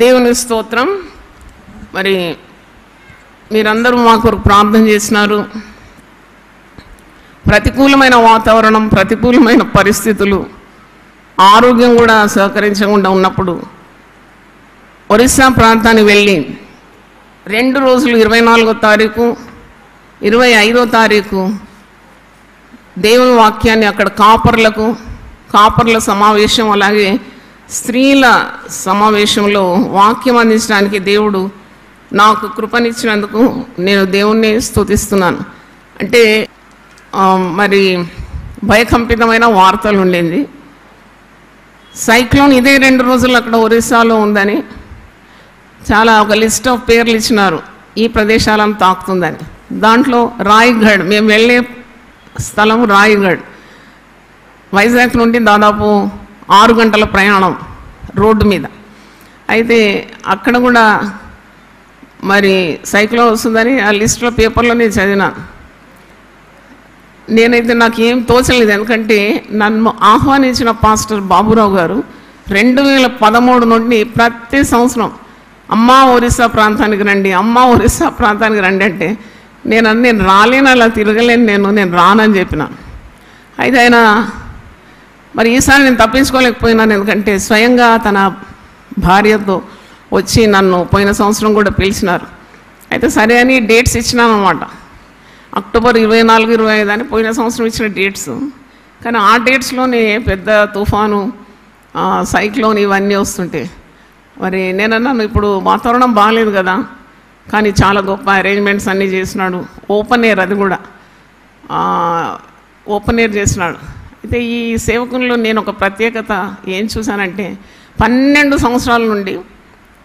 దేవుని స్తోత్రం. మరి మీరందరూ మా కొరకు ప్రార్థన చేసినారు. ప్రతికూలమైన వాతావరణం, ప్రతికూలమైన పరిస్థితులు, ఆరోగ్యం కూడా సహకరించకుండా ఉన్నప్పుడు ఒరిస్సా ప్రాంతానికి వెళ్ళి 2 రోజులు 24వ తారీఖు 25వ తారీఖు దేవుని వాక్యాన్ని అక్కడ కాపర్ల సమావేశం, అలాగే స్త్రీల సమావేశంలో వాక్యం అందించడానికి దేవుడు నాకు కృపనిచ్చినందుకు నేను దేవుణ్ణి స్తుతిస్తున్నాను. అంటే మరి భయకంపితమైన వార్తలు ఉండింది. సైక్లోన్ ఇదే 2 రోజులు అక్కడ ఒరిస్సాలో ఉందని చాలా ఒక లిస్ట్ ఆఫ్ పేర్లు ఇచ్చినారు, ఈ ప్రదేశాలను తాకుతుందని. దాంట్లో రాయ్గఢ్, మేము వెళ్ళే స్థలం రాయ్గఢ్, వైజాగ్ నుండి దాదాపు 6 గంటల ప్రయాణం రోడ్డు మీద. అయితే అక్కడ కూడా మరి సైక్లోన్ వస్తుందని ఆ లిస్టులో పేపర్లో నేను చదివినాను. నేనైతే నాకు ఏం తోచలేదు, ఎందుకంటే నన్ను ఆహ్వానించిన పాస్టర్ బాబురావు గారు 2013 నుండి ప్రతి సంవత్సరం అమ్మా ఒరిస్సా ప్రాంతానికి రండి, అమ్మా ఒరిస్సా ప్రాంతానికి రండి అంటే నేను రాలేను, అలా తిరగలేను, నేను రానని చెప్పిన. అయితే ఆయన మరి ఈసారి నేను తప్పించుకోలేకపోయినాను, ఎందుకంటే స్వయంగా తన భార్యతో వచ్చి నన్ను పోయిన సంవత్సరం కూడా పిలిచినారు. అయితే సరే అని డేట్స్ ఇచ్చినాను అనమాట. అక్టోబర్ 24, 25 అని పోయిన సంవత్సరం ఇచ్చిన డేట్స్. కానీ ఆ డేట్స్లోనే పెద్ద తుఫాను, సైక్లోన్ ఇవన్నీ వస్తుంటే మరి నేనన్నాను, ఇప్పుడు వాతావరణం బాగాలేదు కదా, కానీ చాలా గొప్ప అరేంజ్మెంట్స్ అన్నీ చేసినాడు. ఓపెన్ ఎయిర్, అది కూడా ఓపెన్ ఎయిర్ చేసినాడు. అయితే ఈ సేవకుల్లో నేను ఒక ప్రత్యేకత ఏం చూశానంటే 12 సంవత్సరాల నుండి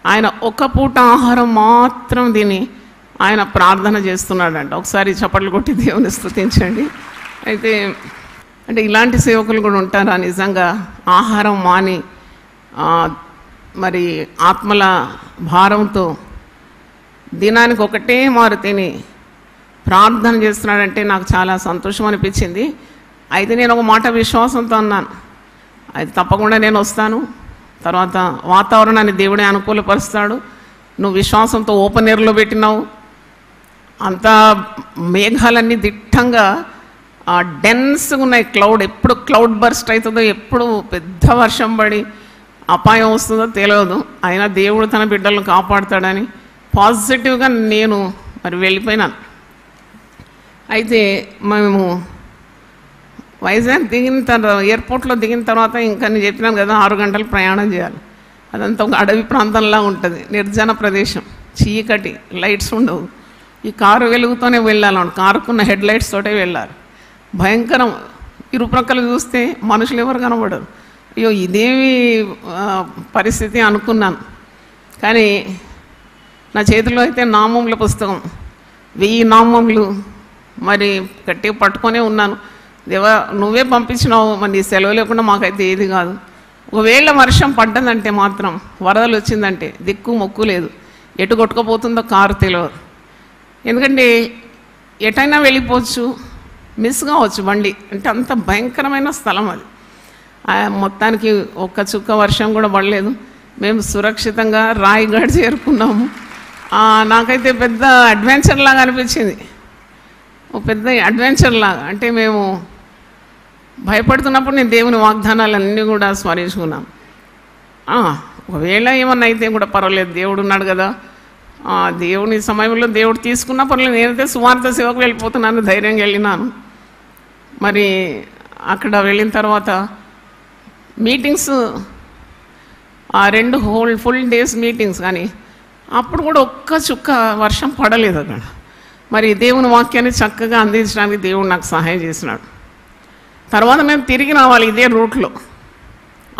ఆయన ఒక పూట ఆహారం మాత్రం తిని ఆయన ప్రార్థన చేస్తున్నాడంట. ఒకసారి చప్పట్లు కొట్టి దేవుని స్తుతించండి. అయితే అంటే ఇలాంటి సేవకులు కూడా ఉంటారా నిజంగా? ఆహారం మాని మరి ఆత్మల భారంతో దినానికి ఒకటే మారు తిని ప్రార్థన చేస్తున్నాడంటే నాకు చాలా సంతోషం అనిపించింది. అయితే నేను ఒక మాట విశ్వాసంతో అన్నాను, అయితే తప్పకుండా నేను వస్తాను, తర్వాత వాతావరణాన్ని దేవుడే అనుకూలపరుస్తాడు. నువ్వు విశ్వాసంతో ఓపెన్ ఎయిర్లో పెట్టినావు, అంతా మేఘాలన్నీ దిట్టంగా డెన్స్గా ఉన్నాయి, క్లౌడ్, ఎప్పుడు క్లౌడ్ బర్స్ట్ అవుతుందో, ఎప్పుడు పెద్ద వర్షం పడి అపాయం వస్తుందో తెలియదు. అయినా దేవుడు తన బిడ్డలను కాపాడుతాడని పాజిటివ్గా నేను మరి వెళ్ళిపోయినాను. అయితే మేము వైజాగ్ దిగిన తర్వాత, ఎయిర్పోర్ట్లో దిగిన తర్వాత ఇంకా నేను చెప్పినాను కదా 6 గంటలు ప్రయాణం చేయాలి. అదంతా ఒక అడవి ప్రాంతంలా ఉంటుంది, నిర్జన ప్రదేశం, చీకటి, లైట్స్ ఉండవు. ఈ కారు వెలుగుతోనే వెళ్ళాలి, కారుకున్న హెడ్ లైట్స్ తోటే వెళ్ళాలి. భయంకరం. ఇరుప్రక్కలు చూస్తే మనుషులు ఎవరు కనబడరు. అయ్యో ఇదేమి పరిస్థితి అనుకున్నాను. కానీ నా చేతిలో అయితే నామముల పుస్తకం, 1000 నామములు మరి గట్టిగా పట్టుకొనే ఉన్నాను. దేవా నువ్వే పంపించినావు, మరి నీ సెలవు లేకుండా మాకైతే ఏది కాదు. ఒకవేళ వర్షం పడ్డదంటే మాత్రం, వరదలు వచ్చిందంటే దిక్కు మొక్కు లేదు, ఎటు కొట్టుకుపోతుందో కారు తెలియదు. ఎందుకంటే ఎటైనా వెళ్ళిపోవచ్చు, మిస్ కావచ్చు బండి, అంటే అంత భయంకరమైన స్థలం అది. మొత్తానికి ఒక్క చుక్క వర్షం కూడా పడలేదు. మేము సురక్షితంగా రాయ్గఢ్ చేరుకున్నాము. నాకైతే పెద్ద అడ్వెంచర్ లాగా అనిపించింది, ఒక పెద్ద అడ్వెంచర్ లాగా. అంటే మేము భయపడుతున్నప్పుడు నేను దేవుని వాగ్దానాలన్నీ కూడా స్మరించుకున్నాను. ఒకవేళ ఏమన్నా అయితే కూడా పర్వాలేదు, దేవుడు ఉన్నాడు కదా, దేవుని సమయంలో దేవుడు తీసుకున్నా పర్వాలేదు. నేనైతే సువార్త సేవకు వెళ్ళిపోతున్నాను, ధైర్యంగా వెళ్ళినాను. మరి అక్కడ వెళ్ళిన తర్వాత మీటింగ్స్, 2 ఫుల్ డేస్ మీటింగ్స్, కానీ అప్పుడు కూడా ఒక్క చుక్క వర్షం పడలేదు అక్కడ. మరి దేవుని వాక్యాన్ని చక్కగా అందించడానికి దేవుడు నాకు సహాయం చేసినాడు. తర్వాత మేము తిరిగి రావాలి ఇదే రూట్లో.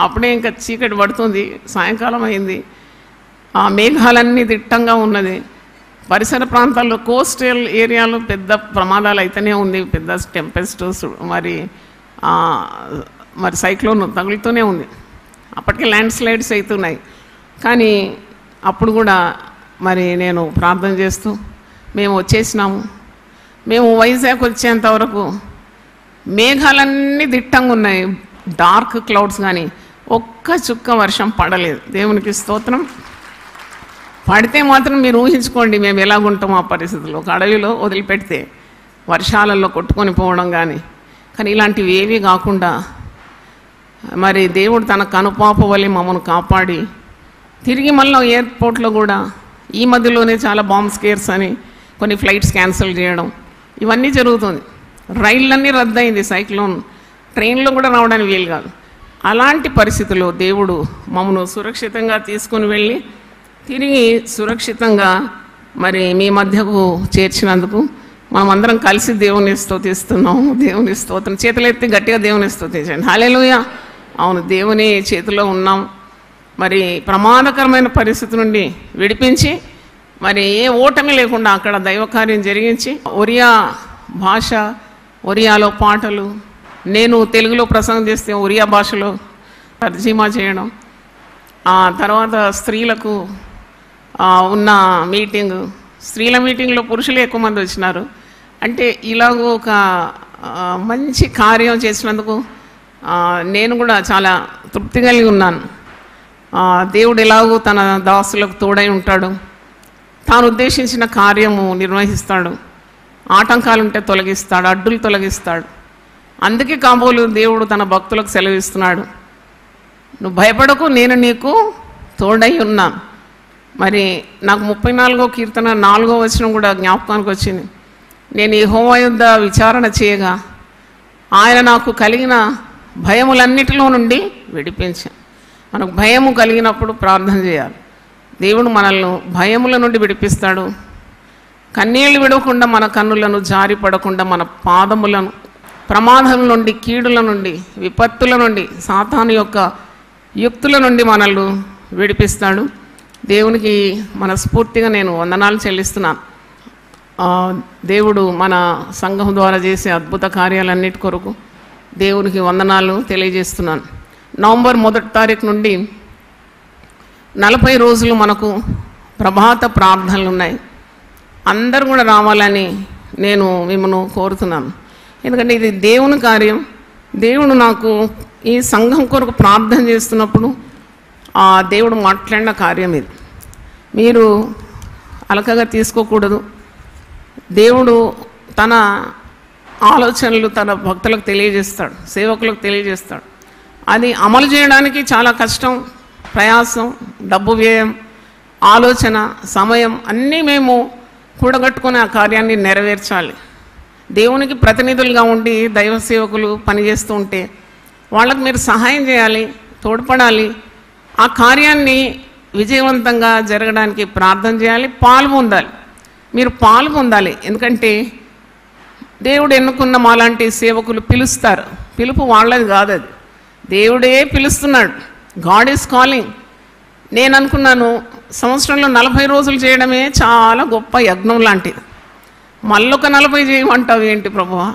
అప్పుడే ఇంకా చీకటి పడుతుంది, సాయంకాలం అయింది, ఆ మేఘాలన్నీ దిట్టంగా ఉన్నది. పరిసర ప్రాంతాల్లో, కోస్టల్ ఏరియాలో పెద్ద ప్రమాదాలు అయితేనే ఉంది, పెద్ద టెంపెస్ట్స్ మరి సైక్లోన్ తగులుతూనే ఉంది. అప్పటికే ల్యాండ్ స్లైడ్స్ అవుతున్నాయి. కానీ అప్పుడు కూడా మరి నేను ప్రార్థన చేస్తూ మేము వచ్చేసినాము. మేము వైజాగ్ వచ్చేంత వరకు మేఘాలన్నీ దిట్టంగా ఉన్నాయి, డార్క్ క్లౌడ్స్, కానీ ఒక్క చుక్క వర్షం పడలేదు. దేవునికి స్తోత్రం. పడితే మాత్రం మీరు ఊహించుకోండి మేము ఎలాగుంటాం ఆ పరిస్థితుల్లో. ఒక అడవిలో వదిలిపెడితే వర్షాలలో కొట్టుకొని పోవడం కానీ ఇలాంటివి ఏవీ కాకుండా మరి దేవుడు తన కనుపాప వలె మమ్మల్ని కాపాడి తిరిగి మళ్ళీ ఎయిర్పోర్ట్లో కూడా ఈ మధ్యలోనే చాలా బాంబ్ స్కేర్స్ అని కొన్ని ఫ్లైట్స్ క్యాన్సిల్ చేయడం ఇవన్నీ జరుగుతుంది. రైళ్ళన్నీ రద్దయింది, సైక్లోన్, ట్రైన్లో కూడా రావడానికి వీలు కాదు. అలాంటి పరిస్థితుల్లో దేవుడు మమ్మను సురక్షితంగా తీసుకుని వెళ్ళి తిరిగి సురక్షితంగా మరి మీ మధ్యకు చేర్చినందుకు మనమందరం కలిసి దేవుని స్తుతిస్తున్నాం. దేవుని స్తోత్రం. చేతులెత్తి గట్టిగా దేవుని స్తుతించండి. హల్లెలూయా. అవును, దేవుని చేతిలో ఉన్నాం. మరి ప్రమాదకరమైన పరిస్థితి నుండి విడిపించి మరి ఏ ఓటమి లేకుండా అక్కడ దైవకార్యం జరిగించి ఒరియా భాష, ఒరియాలో పాటలు, నేను తెలుగులో ప్రసంగం చేస్తే ఒరియా భాషలో తర్జీమా చేయడం, ఆ తర్వాత స్త్రీలకు ఉన్న మీటింగ్, స్త్రీల మీటింగ్లో పురుషులు ఎక్కువ మంది వచ్చినారు. అంటే ఇలాగో ఒక మంచి కార్యం చేసినందుకు నేను కూడా చాలా తృప్తి కలిగి ఉన్నాను. దేవుడు ఎలాగో తన దాసులకు తోడై ఉంటాడు, తాను ఉద్దేశించిన కార్యము నిర్వహిస్తాడు, ఆటంకాలుంటే తొలగిస్తాడు, అడ్డులు తొలగిస్తాడు. అందుకే కాబోలు దేవుడు తన భక్తులకు సెలవిస్తున్నాడు, నువ్వు భయపడకు, నేను నీకు తోడై ఉన్నాను. మరి నాకు 34వ కీర్తన 4వ వచనం కూడా జ్ఞాపకానికి వచ్చింది. నేను యెహోవా యొద్ద విచారణ చేయగా ఆయన నాకు కలిగిన భయములన్నిటిలో నుండి విడిపించాను. మనకు భయము కలిగినప్పుడు ప్రార్థన చేయాలి. దేవుడు మనల్ని భయముల నుండి విడిపిస్తాడు. కన్నీళ్లు విడవకుండా మన కన్నులను జారిపడకుండా మన పాదములను ప్రమాదం నుండి, కీడుల నుండి, విపత్తుల నుండి, సాతాను యొక్క యుక్తుల నుండి మనల్ని విడిపిస్తాడు. దేవునికి మనస్ఫూర్తిగా నేను వందనాలు చెల్లిస్తున్నాను. దేవుడు మన సంఘం ద్వారా చేసే అద్భుత కార్యాలన్నిటి కొరకు దేవునికి వందనాలు తెలియజేస్తున్నాను. నవంబర్ 1వ తారీఖు నుండి 40 రోజులు మనకు ప్రభాత ప్రార్థనలు ఉన్నాయి. అందరూ కూడా రావాలని నేను మిమ్మల్ని కోరుతున్నాను. ఎందుకంటే ఇది దేవుని కార్యం. దేవుడు నాకు ఈ సంఘం కొరకు ప్రార్థన చేస్తున్నప్పుడు ఆ దేవుడు మాట్లాడిన కార్యం ఇది. మీరు అలకగా తీసుకోకూడదు. దేవుడు తన ఆలోచనలు తన భక్తులకు తెలియజేస్తాడు, సేవకులకు తెలియజేస్తాడు. అది అమలు చేయడానికి చాలా కష్టం, ప్రయాసం, డబ్బు వ్యయం, ఆలోచన, సమయం అన్నీ మేము కూడగట్టుకుని ఆ కార్యాన్ని నెరవేర్చాలి. దేవునికి ప్రతినిధులుగా ఉండి దైవ సేవకులు పనిచేస్తూ ఉంటే వాళ్ళకు మీరు సహాయం చేయాలి, తోడ్పడాలి. ఆ కార్యాన్ని విజయవంతంగా జరగడానికి ప్రార్థన చేయాలి, పాల్పొందాలి. మీరు పాల్పొందాలి. ఎందుకంటే దేవుడు ఎన్నుకున్న మాలాంటి సేవకులు పిలుస్తారు. పిలుపు వాళ్ళది కాదు, అది దేవుడే పిలుస్తున్నాడు. God is calling. నేను అనుకున్నాను సంవత్సరంలో 40 రోజులు చేయడమే చాలా గొప్ప యజ్ఞం లాంటిది. మళ్ళొక 40 చేయమంటావు ఏంటి ప్రభువా?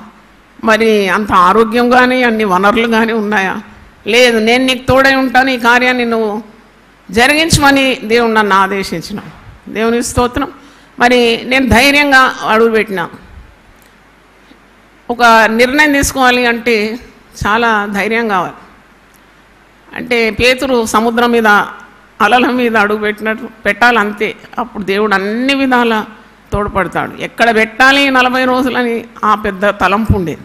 మరి అంత ఆరోగ్యం కానీ అన్ని వనరులు కానీ ఉన్నాయా? లేదు, నేను నీకు తోడై ఉంటాను, ఈ కార్యాన్ని నువ్వు జరిగించమని దేవుడు నన్ను ఆదేశించిన. దేవుని స్తోత్రం. మరి నేను ధైర్యంగా అడుగుపెట్టినా. ఒక నిర్ణయం తీసుకోవాలి అంటే చాలా ధైర్యం కావాలి. అంటే పేతురు సముద్రం మీద అలల మీద అడుగు పెట్టాలి అంతే. అప్పుడు దేవుడు అన్ని విధాల తోడ్పడతాడు. ఎక్కడ పెట్టాలి 40 రోజులని ఆ పెద్ద తలంపు ఉండేది.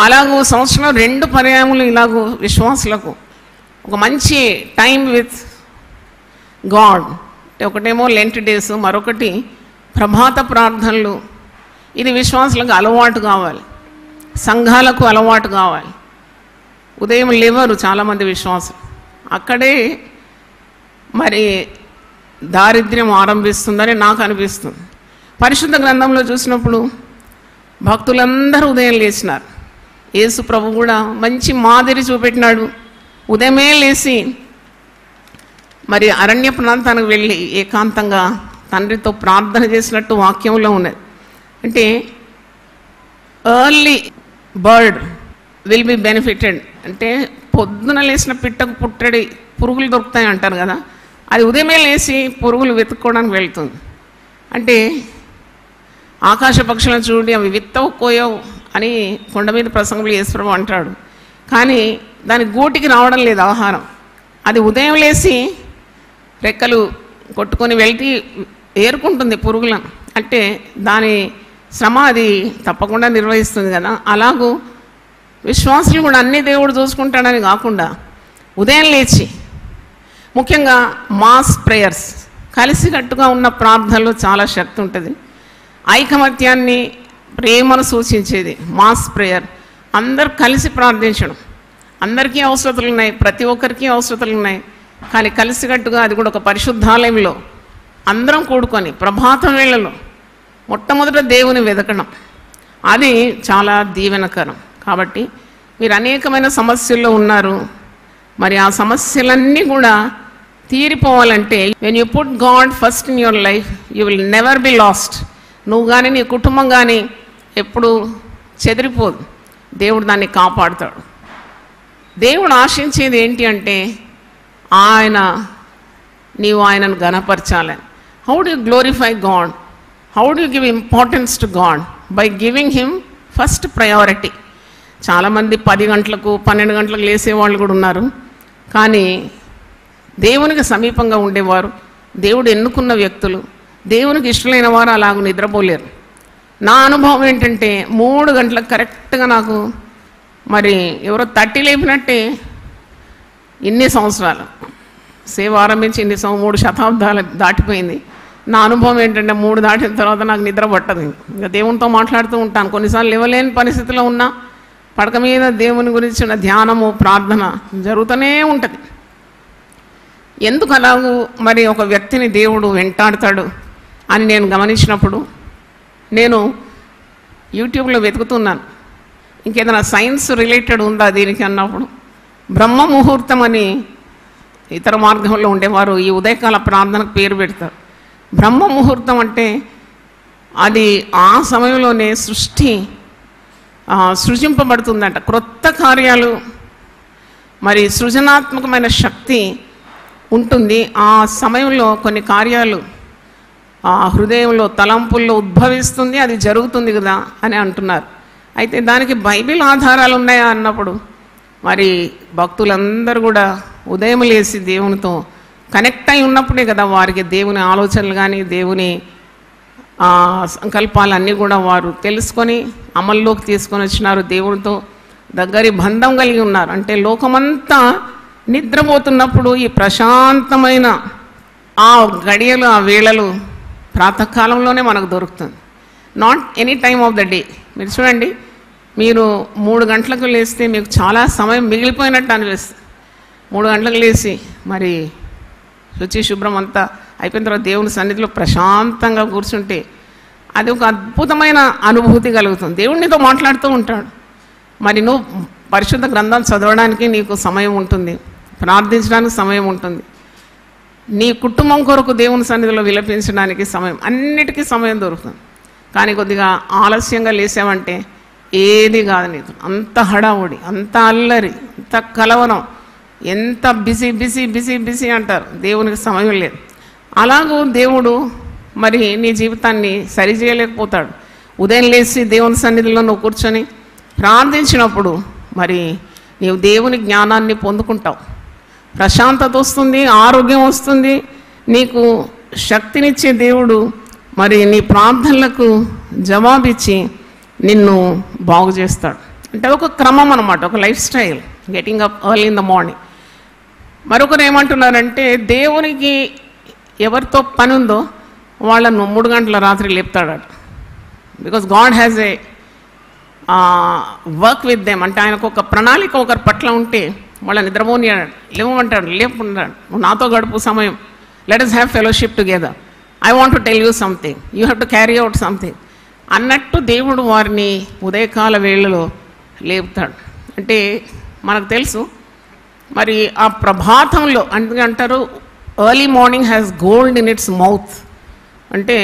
అలాగూ సంవత్సరం 2 పర్యాయములు ఇలాగూ విశ్వాసులకు ఒక మంచి టైం విత్ గాడ్. ఒకటేమో లెంట్ డేస్, మరొకటి ప్రభాత ప్రార్థనలు. ఇది విశ్వాసులకు అలవాటు కావాలి, సంఘాలకు అలవాటు కావాలి. ఉదయం లేవరు చాలామంది విశ్వాసులు. అక్కడే మరి దారిద్ర్యం ఆరంభిస్తుందని నాకు అనిపిస్తుంది. పరిశుద్ధ గ్రంథంలో చూసినప్పుడు భక్తులందరూ ఉదయం లేచినారు. యేసు ప్రభు కూడా మంచి మాదిరి చూపెట్టినాడు. ఉదయమే లేచి మరి అరణ్య ప్రాంతానికి వెళ్ళి ఏకాంతంగా తండ్రితో ప్రార్థన చేసినట్టు వాక్యంలో ఉన్నది. అంటే early bird will be benefited. అంటే పొద్దున లేచిన పిట్టకు పుట్టడి పురుగులు దొరుకుతాయి అంటారు కదా, అది ఉదయమే లేచి పురుగులు వెతుక్కోవడానికి వెళ్తుంది. అంటే ఆకాశ పక్షులను చూడి అవి విత్తవు కోయవు అని కొండ మీద ప్రసంగంలో యేసుప్రభు అంటాడు. కానీ దాని గూటికి రావడం లేదు ఆహారం. అది ఉదయం లేచి రెక్కలు కొట్టుకొని వెళ్తే ఏరుకుంటుంది పురుగులను, అంటే దాని శ్రమ అది తప్పకుండా నిర్వహిస్తుంది కదా. అలాగూ విశ్వాసులు కూడా అన్ని దేవుడు చూసుకుంటాడని కాకుండా ఉదయం లేచి ముఖ్యంగా మాస్ ప్రేయర్స్, కలిసికట్టుగా ఉన్న ప్రార్థనలో చాలా శక్తి ఉంటుంది. ఐకమత్యాన్ని, ప్రేమను సూచించేది మాస్ ప్రేయర్. అందరు కలిసి ప్రార్థించడం. అందరికీ అవసరతలు ఉన్నాయి, ప్రతి ఒక్కరికి అవసరతలు ఉన్నాయి, కానీ కలిసికట్టుగా అది కూడా ఒక పరిశుద్ధాలయంలో అందరం కూడుకొని ప్రభాతం వేళలో మొట్టమొదట దేవుని వెతకడం, అది చాలా దీవెనకరం. కాబట్టి మీరు అనేకమైన సమస్యల్లో ఉన్నారు. మరి ఆ సమస్యలన్నీ కూడా తీరిపోవాలంటే when you put God first in your life you will never be lost. నువ్వు కానీ నీ కుటుంబం కానీ ఎప్పుడు చెదిరిపోదు, దేవుడు దాన్ని కాపాడుతాడు. దేవుడు ఆశించేది ఏంటి అంటే నీవు ఆయనను ఘనపరచాలని. How do you glorify God? How do you give importance to God? By giving him first priority. చాలామంది 10 గంటలకు 12 గంటలకు లేసేవాళ్ళు కూడా ఉన్నారు, కానీ దేవునికి సమీపంగా ఉండేవారు, దేవుడు ఎన్నుకున్న వ్యక్తులు, దేవునికి ఇష్టమైన వారు అలాగ నిద్రపోలేరు. నా అనుభవం ఏంటంటే 3 గంటలకు కరెక్ట్గా నాకు మరి ఎవరో తట్టి లేపినట్టే ఇన్ని సంవత్సరాలు సేవ ఆరంభించి 3 శతాబ్దాలు దాటిపోయింది. నా అనుభవం ఏంటంటే 3 దాటిన తర్వాత నాకు నిద్ర పట్టదు. ఇంకా దేవునితో మాట్లాడుతూ ఉంటాను. కొన్నిసార్లు లేవలేని పరిస్థితిలో ఉన్నా పడక మీద దేవుని గురించిన ధ్యానము, ప్రార్థన జరుగుతూనే ఉంటుంది. ఎందుకు అలాగూ మరి ఒక వ్యక్తిని దేవుడు వెంటాడతాడు అని నేను గమనించినప్పుడు నేను యూట్యూబ్లో వెతుకుతున్నాను, ఇంకేదైనా సైన్స్ రిలేటెడ్ ఉందా దీనికి అన్నప్పుడు బ్రహ్మ ముహూర్తం అని ఇతర మార్గంలో ఉండేవారు ఈ ఉదయకాల ప్రార్థనకు పేరు పెడతారు. బ్రహ్మ ముహూర్తం అంటే అది ఆ సమయంలోనే సృజింపబడుతుందంట. క్రొత్త కార్యాలు, మరి సృజనాత్మకమైన శక్తి ఉంటుంది ఆ సమయంలో. కొన్ని కార్యాలు ఆ హృదయంలో, తలంపుల్లో ఉద్భవిస్తుంది, అది జరుగుతుంది కదా అని అంటున్నారు. అయితే దానికి బైబిల్ ఆధారాలు ఉన్నాయా అన్నప్పుడు మరి భక్తులందరూ కూడా ఉదయం లేచి దేవునితో కనెక్ట్ అయి ఉన్నప్పుడే కదా వారికి దేవుని ఆలోచనలు కానీ దేవుని సంకల్పాలన్నీ కూడా వారు తెలుసుకొని అమల్లోకి తీసుకొని వచ్చినారు. దేవునితో దగ్గరి బంధం కలిగి ఉన్నారు. అంటే లోకమంతా నిద్రపోతున్నప్పుడు ఈ ప్రశాంతమైన ఆ గడియలు, ఆ వేళలు ప్రాతకాలంలోనే మనకు దొరుకుతుంది. Not any time of the day. మీరు చూడండి, మీరు 3 గంటలకు లేస్తే మీకు చాలా సమయం మిగిలిపోయినట్టు అనిపిస్తుంది. 3 గంటలకు లేచి మరి శుచి శుభ్రం అంతా అయిపోయిన తర్వాత దేవుని సన్నిధిలో ప్రశాంతంగా కూర్చుంటే అది ఒక అద్భుతమైన అనుభూతి కలుగుతుంది. దేవుడినితో మాట్లాడుతూ ఉంటాడు. మరి నువ్వు పరిశుద్ధ గ్రంథం చదవడానికి నీకు సమయం ఉంటుంది, ప్రార్థించడానికి సమయం ఉంటుంది, నీ కుటుంబం కొరకు దేవుని సన్నిధిలో విలపించడానికి సమయం, అన్నిటికీ సమయం దొరుకుతుంది. కానీ కొద్దిగా ఆలస్యంగా లేసామంటే ఏది కాదు నీకు. అంత హడావుడి, అంత అల్లరి, అంత కలవరం, ఎంత బిజీ బిజీ బిజీ బిజీ అంటారు. దేవునికి సమయం లేదు. అలాగూ దేవుడు మరి నీ జీవితాన్ని సరిచేయలేకపోతాడు. ఉదయం లేచి దేవుని సన్నిధిలో నువ్వు కూర్చొని ప్రార్థించినప్పుడు మరి నీవు దేవుని జ్ఞానాన్ని పొందుకుంటావు, ప్రశాంతత వస్తుంది, ఆరోగ్యం వస్తుంది, నీకు శక్తినిచ్చే దేవుడు మరి నీ ప్రార్థనలకు జవాబిచ్చి నిన్ను బాగు చేస్తాడు. అంటే ఒక క్రమం అన్నమాట, ఒక life style. Getting up early in the morning. మరొకరు ఏమంటున్నారంటే దేవునికి ఎవరితో పని ఉందో వాళ్ళను 3 గంటల రాత్రి లేపుతాడట. Because God has a work with them. అంటే ఆయనకు ఒక ప్రణాళిక ఒకరి పట్ల ఉంటే వాళ్ళ నిద్రపోని లేవమంటాడు, లేపుకుంటాడు. నువ్వు నాతో గడుపు సమయం, let us have fellowship together, I want to tell you something, you have to carry out something అన్నట్టు దేవుడు వారిని ఉదయకాల వేళలో లేపుతాడు. అంటే మనకు తెలుసు మరి ఆ ప్రభాతంలో అందుకే అంటారు early morning has gold in it's mouth. అంటే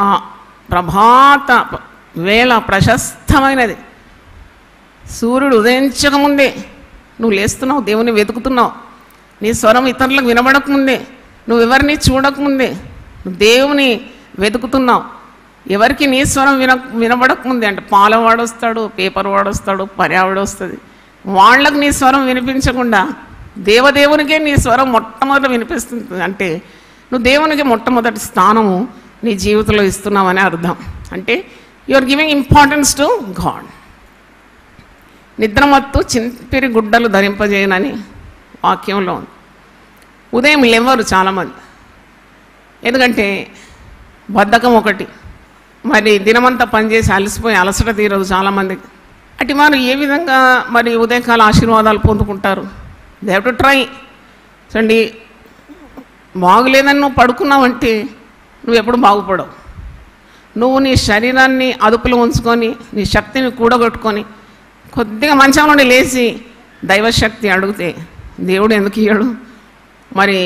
ఆ ప్రభాత వేళ ప్రశస్తమైనది. సూర్యుడు ఉదయించకముందే నువ్వు లేస్తున్నావు, దేవుని వెతుకుతున్నావు, నీ స్వరం ఇతరులకు వినబడకముందే, నువ్వు ఎవరిని చూడకముందే నువ్వు దేవుని వెతుకుతున్నావు. ఎవరికి నీ స్వరం వినబడకముందే, అంటే పాలవాడు వస్తాడు, పేపర్ వాడు వస్తాడు, పర్యావాడు వస్తుంది, వాళ్ళకు నీ స్వరం వినిపించకుండా దేవదేవునికే నీ స్వరం మొట్టమొదట వినిపిస్తుంది. అంటే నువ్వు దేవునికి మొట్టమొదటి స్థానము నీ జీవితంలో ఇస్తున్నావని అర్థం. అంటే you are giving importance to God. నిద్రమత్తు చింపిరి గుడ్డలు ధరింపజేయనని వాక్యంలో ఉంది. ఉదయం లేవరు చాలామంది, ఎందుకంటే బద్ధకం ఒకటి, మరి దినమంతా పనిచేసి అలసిపోయి అలసట తీరదు చాలామందికి. అటు వారు ఏ విధంగా మరి ఉదయకాల ఆశీర్వాదాలు పొందుకుంటారు? They have to try. చూడండి, బాగులేదని నువ్వు పడుకున్నావంటే నువ్వు ఎప్పుడు బాగుపడవు. నువ్వు నీ శరీరాన్ని అదుపులో ఉంచుకొని నీ శక్తిని కూడగొట్టుకొని కొద్దిగా మంచం నుండి లేచి దైవశక్తి అడిగితే దేవుడు ఎందుకు ఇవ్వడు? మరి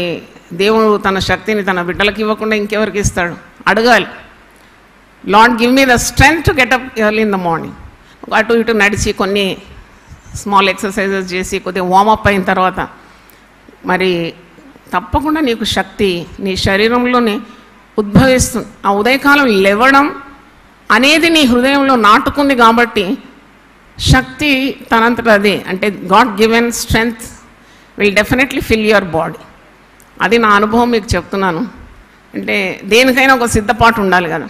దేవుడు తన శక్తిని తన బిడ్డలకు ఇవ్వకుండా ఇంకెవరికి ఇస్తాడు? అడగాలి. Lord give me the strength to get up early in the morning. అటు ఇటు నడిచి కొన్ని స్మాల్ ఎక్సర్సైజెస్ చేసి కొద్దిగా వార్మప్ అయిన తర్వాత మరి తప్పకుండా నీకు శక్తి నీ శరీరంలోనే ఉద్భవిస్తుంది. ఆ ఉదయకాలం లేవడం అనేది నీ హృదయంలో నాటుకుంది కాబట్టి శక్తి తనంతట అదే, అంటే God given strength will definitely fill your body. అది నా అనుభవం మీకు చెప్తున్నాను. అంటే దేనికైనా ఒక సిద్ధపాటు ఉండాలి కదా.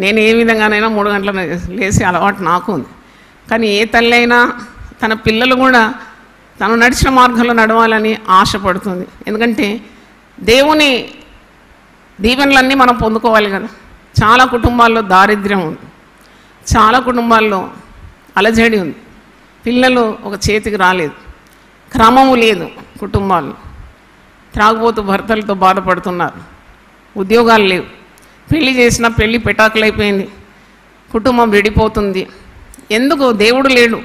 నేను ఏ విధంగానైనా 3 గంటల లేచి అలవాటు నాకు ఉంది. కానీ ఏ తల్లి అయినా తన పిల్లలు కూడా తను నడిచిన మార్గంలో నడవాలని ఆశపడుతుంది. ఎందుకంటే దేవుని దీవెనలన్నీ మనం పొందుకోవాలి కదా. చాలా కుటుంబాల్లో దారిద్ర్యం ఉంది, చాలా కుటుంబాల్లో అలజడి ఉంది, పిల్లలు ఒక చేతికి రాలేదు, క్రమము లేదు, కుటుంబాల్లో త్రాగుబోతు భర్తలతో బాధపడుతున్నారు, ఉద్యోగాలు లేవు, పెళ్లి చేసిన పెళ్లి పెటాకులైపోయింది, కుటుంబం విడిపోతుంది. ఎందుకు? దేవుడు లేడు,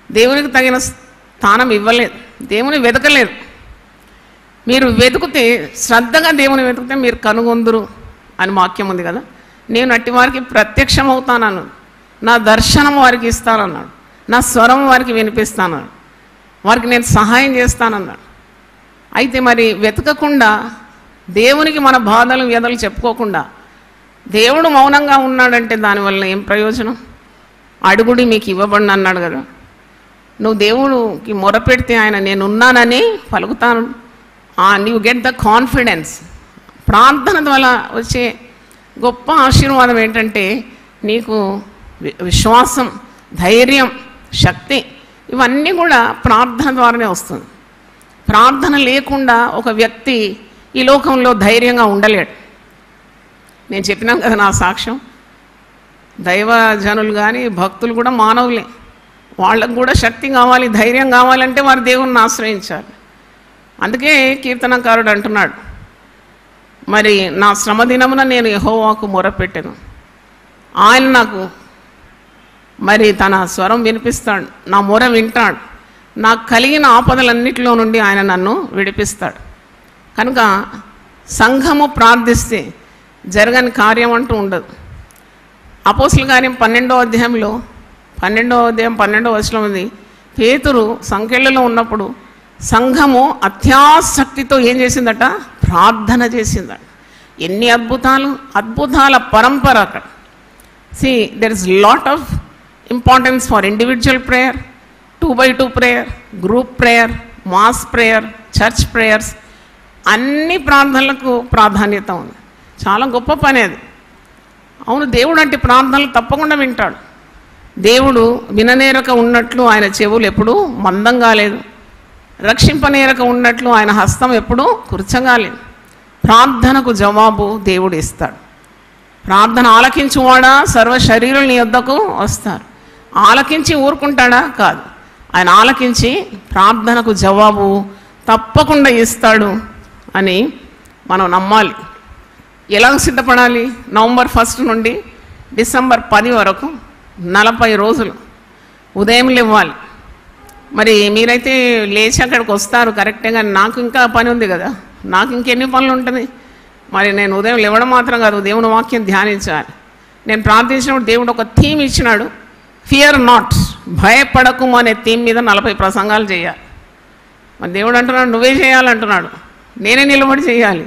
దేవునికి తగిన స్థానం ఇవ్వలేదు, దేవుని వెతకలేదు. మీరు వెతుకుతే, శ్రద్ధగా దేవుని వెతుకుతే మీరు కనుగొందురు అని వాక్యం ఉంది కదా. నేను అట్టి వారికి ప్రత్యక్షం అవుతానన్నాడు, నా దర్శనం వారికి ఇస్తానన్నాడు, నా స్వరం వారికి వినిపిస్తానన్నాడు, వారికి నేను సహాయం చేస్తానన్నాడు. అయితే మరి వెతకకుండా, దేవునికి మన బాధలు వ్యధలు చెప్పుకోకుండా దేవుడు మౌనంగా ఉన్నాడంటే దానివల్ల ఏం ప్రయోజనం? అడుగుడి మీకు ఇవ్వబడిన అన్నాడు కదా. నువ్వు దేవుడికి మొరపెడితే ఆయన నేనున్నానని పలుకుతాను. You get the confidence. ప్రార్థన ద్వారా వచ్చే గొప్ప ఆశీర్వాదం ఏంటంటే నీకు విశ్వాసం, ధైర్యం, శక్తి, ఇవన్నీ కూడా ప్రార్థన ద్వారానే వస్తుంది. ప్రార్థన లేకుండా ఒక వ్యక్తి ఈ లోకంలో ధైర్యంగా ఉండలేడు. నేను చెప్పినాను కదా నా సాక్ష్యం. దైవజనులు కానీ భక్తులు కూడా మానవులే, వాళ్ళకు కూడా శక్తి కావాలి, ధైర్యం కావాలంటే వారు దేవుణ్ణి ఆశ్రయించాలి. అందుకే కీర్తనకారుడు అంటున్నాడు, మరి నా శ్రమ దినమున నేను యెహోవాకు మొరపెట్టెను, ఆయన నాకు మరి తన స్వరం వినిపిస్తాడు, నా మొర వింటాడు, నాకు కలిగిన ఆపదలన్నిటిలో నుండి ఆయన నన్ను విడిపిస్తాడు. కనుక సంఘము ప్రార్థిస్తే జరగని కార్యం అంటూ ఉండదు. అపోస్తుల కార్యం 12వ అధ్యాయంలో 12వ వచనం ఉంది. పేతురు సంకెళ్ళలో ఉన్నప్పుడు సంఘము అత్యాసక్తితో ఏం చేసిందట? ప్రార్థన చేసిందట. ఎన్ని అద్భుతాల పరంపర అక్కడ. See, there is lot of importance for individual prayer, 2x2 prayer, group prayer, mass prayer, church prayers. అన్ని ప్రార్థనలకు ప్రాధాన్యత ఉంది. చాలా గొప్ప పని అది. అవును, దేవుడు అంటే ప్రార్థనలు తప్పకుండా వింటాడు. దేవుడు విననేరక ఉన్నట్లు ఆయన చెవులు ఎప్పుడూ మందం కాలేదు, రక్షింపనేరక ఉన్నట్లు ఆయన హస్తం ఎప్పుడూ కుర్చగాలేదు. ప్రార్థనకు జవాబు దేవుడు ఇస్తాడు. ప్రార్థన ఆలకించువాడా సర్వ శరీరులు నీ వద్దకు వస్తారు. ఆలకించి ఊరుకుంటాడా? కాదు. ఆయన ఆలకించి ప్రార్థనకు జవాబు తప్పకుండా ఇస్తాడు అని మనం నమ్మాలి. ఎలా సిద్ధపడాలి? నవంబర్ 1 నుండి డిసెంబర్ 10 వరకు 40 రోజులు ఉదయం లేవాలి. మరి మీరైతే లేచి అక్కడికి వస్తారు కరెక్ట్గా. నాకు ఇంకా పని ఉంది కదా, నాకు ఇంకెన్ని పనులు ఉంటుంది. మరి నేను ఉదయం లేవడం మాత్రం కాదు, దేవుని వాక్యం ధ్యానించాలి. నేను ప్రార్థించినప్పుడు దేవుడు ఒక థీమ్ ఇచ్చినాడు, ఫియర్ నాట్, భయపడకు అనే థీమ్ మీద 40 ప్రసంగాలు చేయాలి. మరి దేవుడు అంటున్నాడు నువ్వే చేయాలంటున్నాడు, నేనే నిలబడి చేయాలి.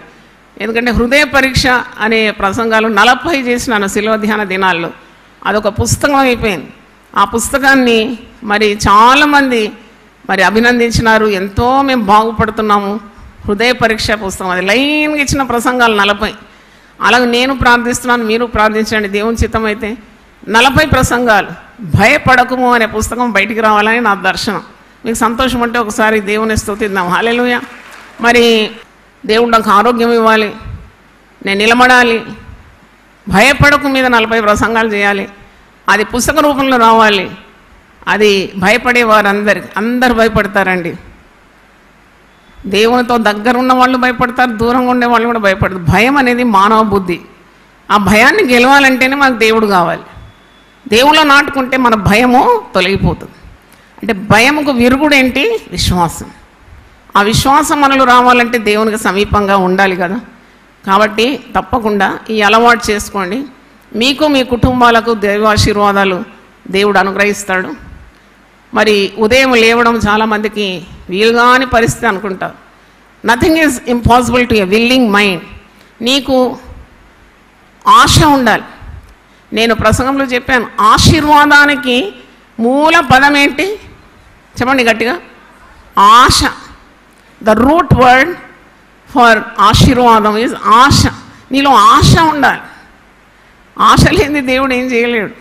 ఎందుకంటే హృదయ పరీక్ష అనే ప్రసంగాలు 40 చేసినాను శిలువ ధ్యాన దినాల్లో. అదొక పుస్తకం అయిపోయింది. ఆ పుస్తకాన్ని మరి చాలామంది మరి అభినందించినారు. ఎంతో మేము బాగుపడుతున్నాము, హృదయ పరీక్ష పుస్తకం, అది లైన్గా ఇచ్చిన ప్రసంగాలు 40. అలాగే నేను ప్రార్థిస్తున్నాను, మీరు ప్రార్థించండి దేవుని చిత్తం అయితే. 40 ప్రసంగాలు. భయపడకుము అనే పుస్తకం బయటికి రావాలని నా దర్శనం. మీకు సంతోషం అంటే ఒకసారి దేవుని స్తుతిద్దాం. హల్లెలూయా. మరి దేవుడు నాకు ఆరోగ్యం ఇవ్వాలి, నేను నిలబడాలి, భయపడకు మీద 40 ప్రసంగాలు చేయాలి, అది పుస్తక రూపంలో రావాలి. అది భయపడే అందరు భయపడతారండి. దేవునితో దగ్గర ఉన్న వాళ్ళు భయపడతారు, దూరంగా ఉండే వాళ్ళు కూడా భయపడతారు. భయం అనేది మానవ బుద్ధి. ఆ భయాన్ని గెలవాలంటేనే మనకు దేవుడు కావాలి. దేవుళ్ళో నాటుకుంటే మన భయము తొలగిపోతుంది. అంటే భయముకు విరుగుడు ఏంటి? విశ్వాసం. ఆ విశ్వాసం మనలో రావాలంటే దేవునికి సమీపంగా ఉండాలి కదా. కాబట్టి తప్పకుండా ఈ అలవాటు చేసుకోండి. మీకు మీ కుటుంబాలకు దైవాశీర్వాదాలు దేవుడు అనుగ్రహిస్తాడు. మరి ఉదయం లేవడం చాలామందికి వీలుగాని పరిస్థితి అనుకుంటారు. Nothing is impossible to a willing mind. నీకు ఆశ ఉండాలి. నేను ప్రసంగంలో చెప్పాను, ఆశీర్వాదానికి మూల పదం ఏంటి చెప్పండి గట్టిగా? ఆశ. ద రూట్ వర్డ్ ఫర్ ఆశీర్వాదం ఈజ్ ఆశ. నీలో ఆశ ఉండాలి. ఆశ లేని దేవుడు ఏం చేయలేడు.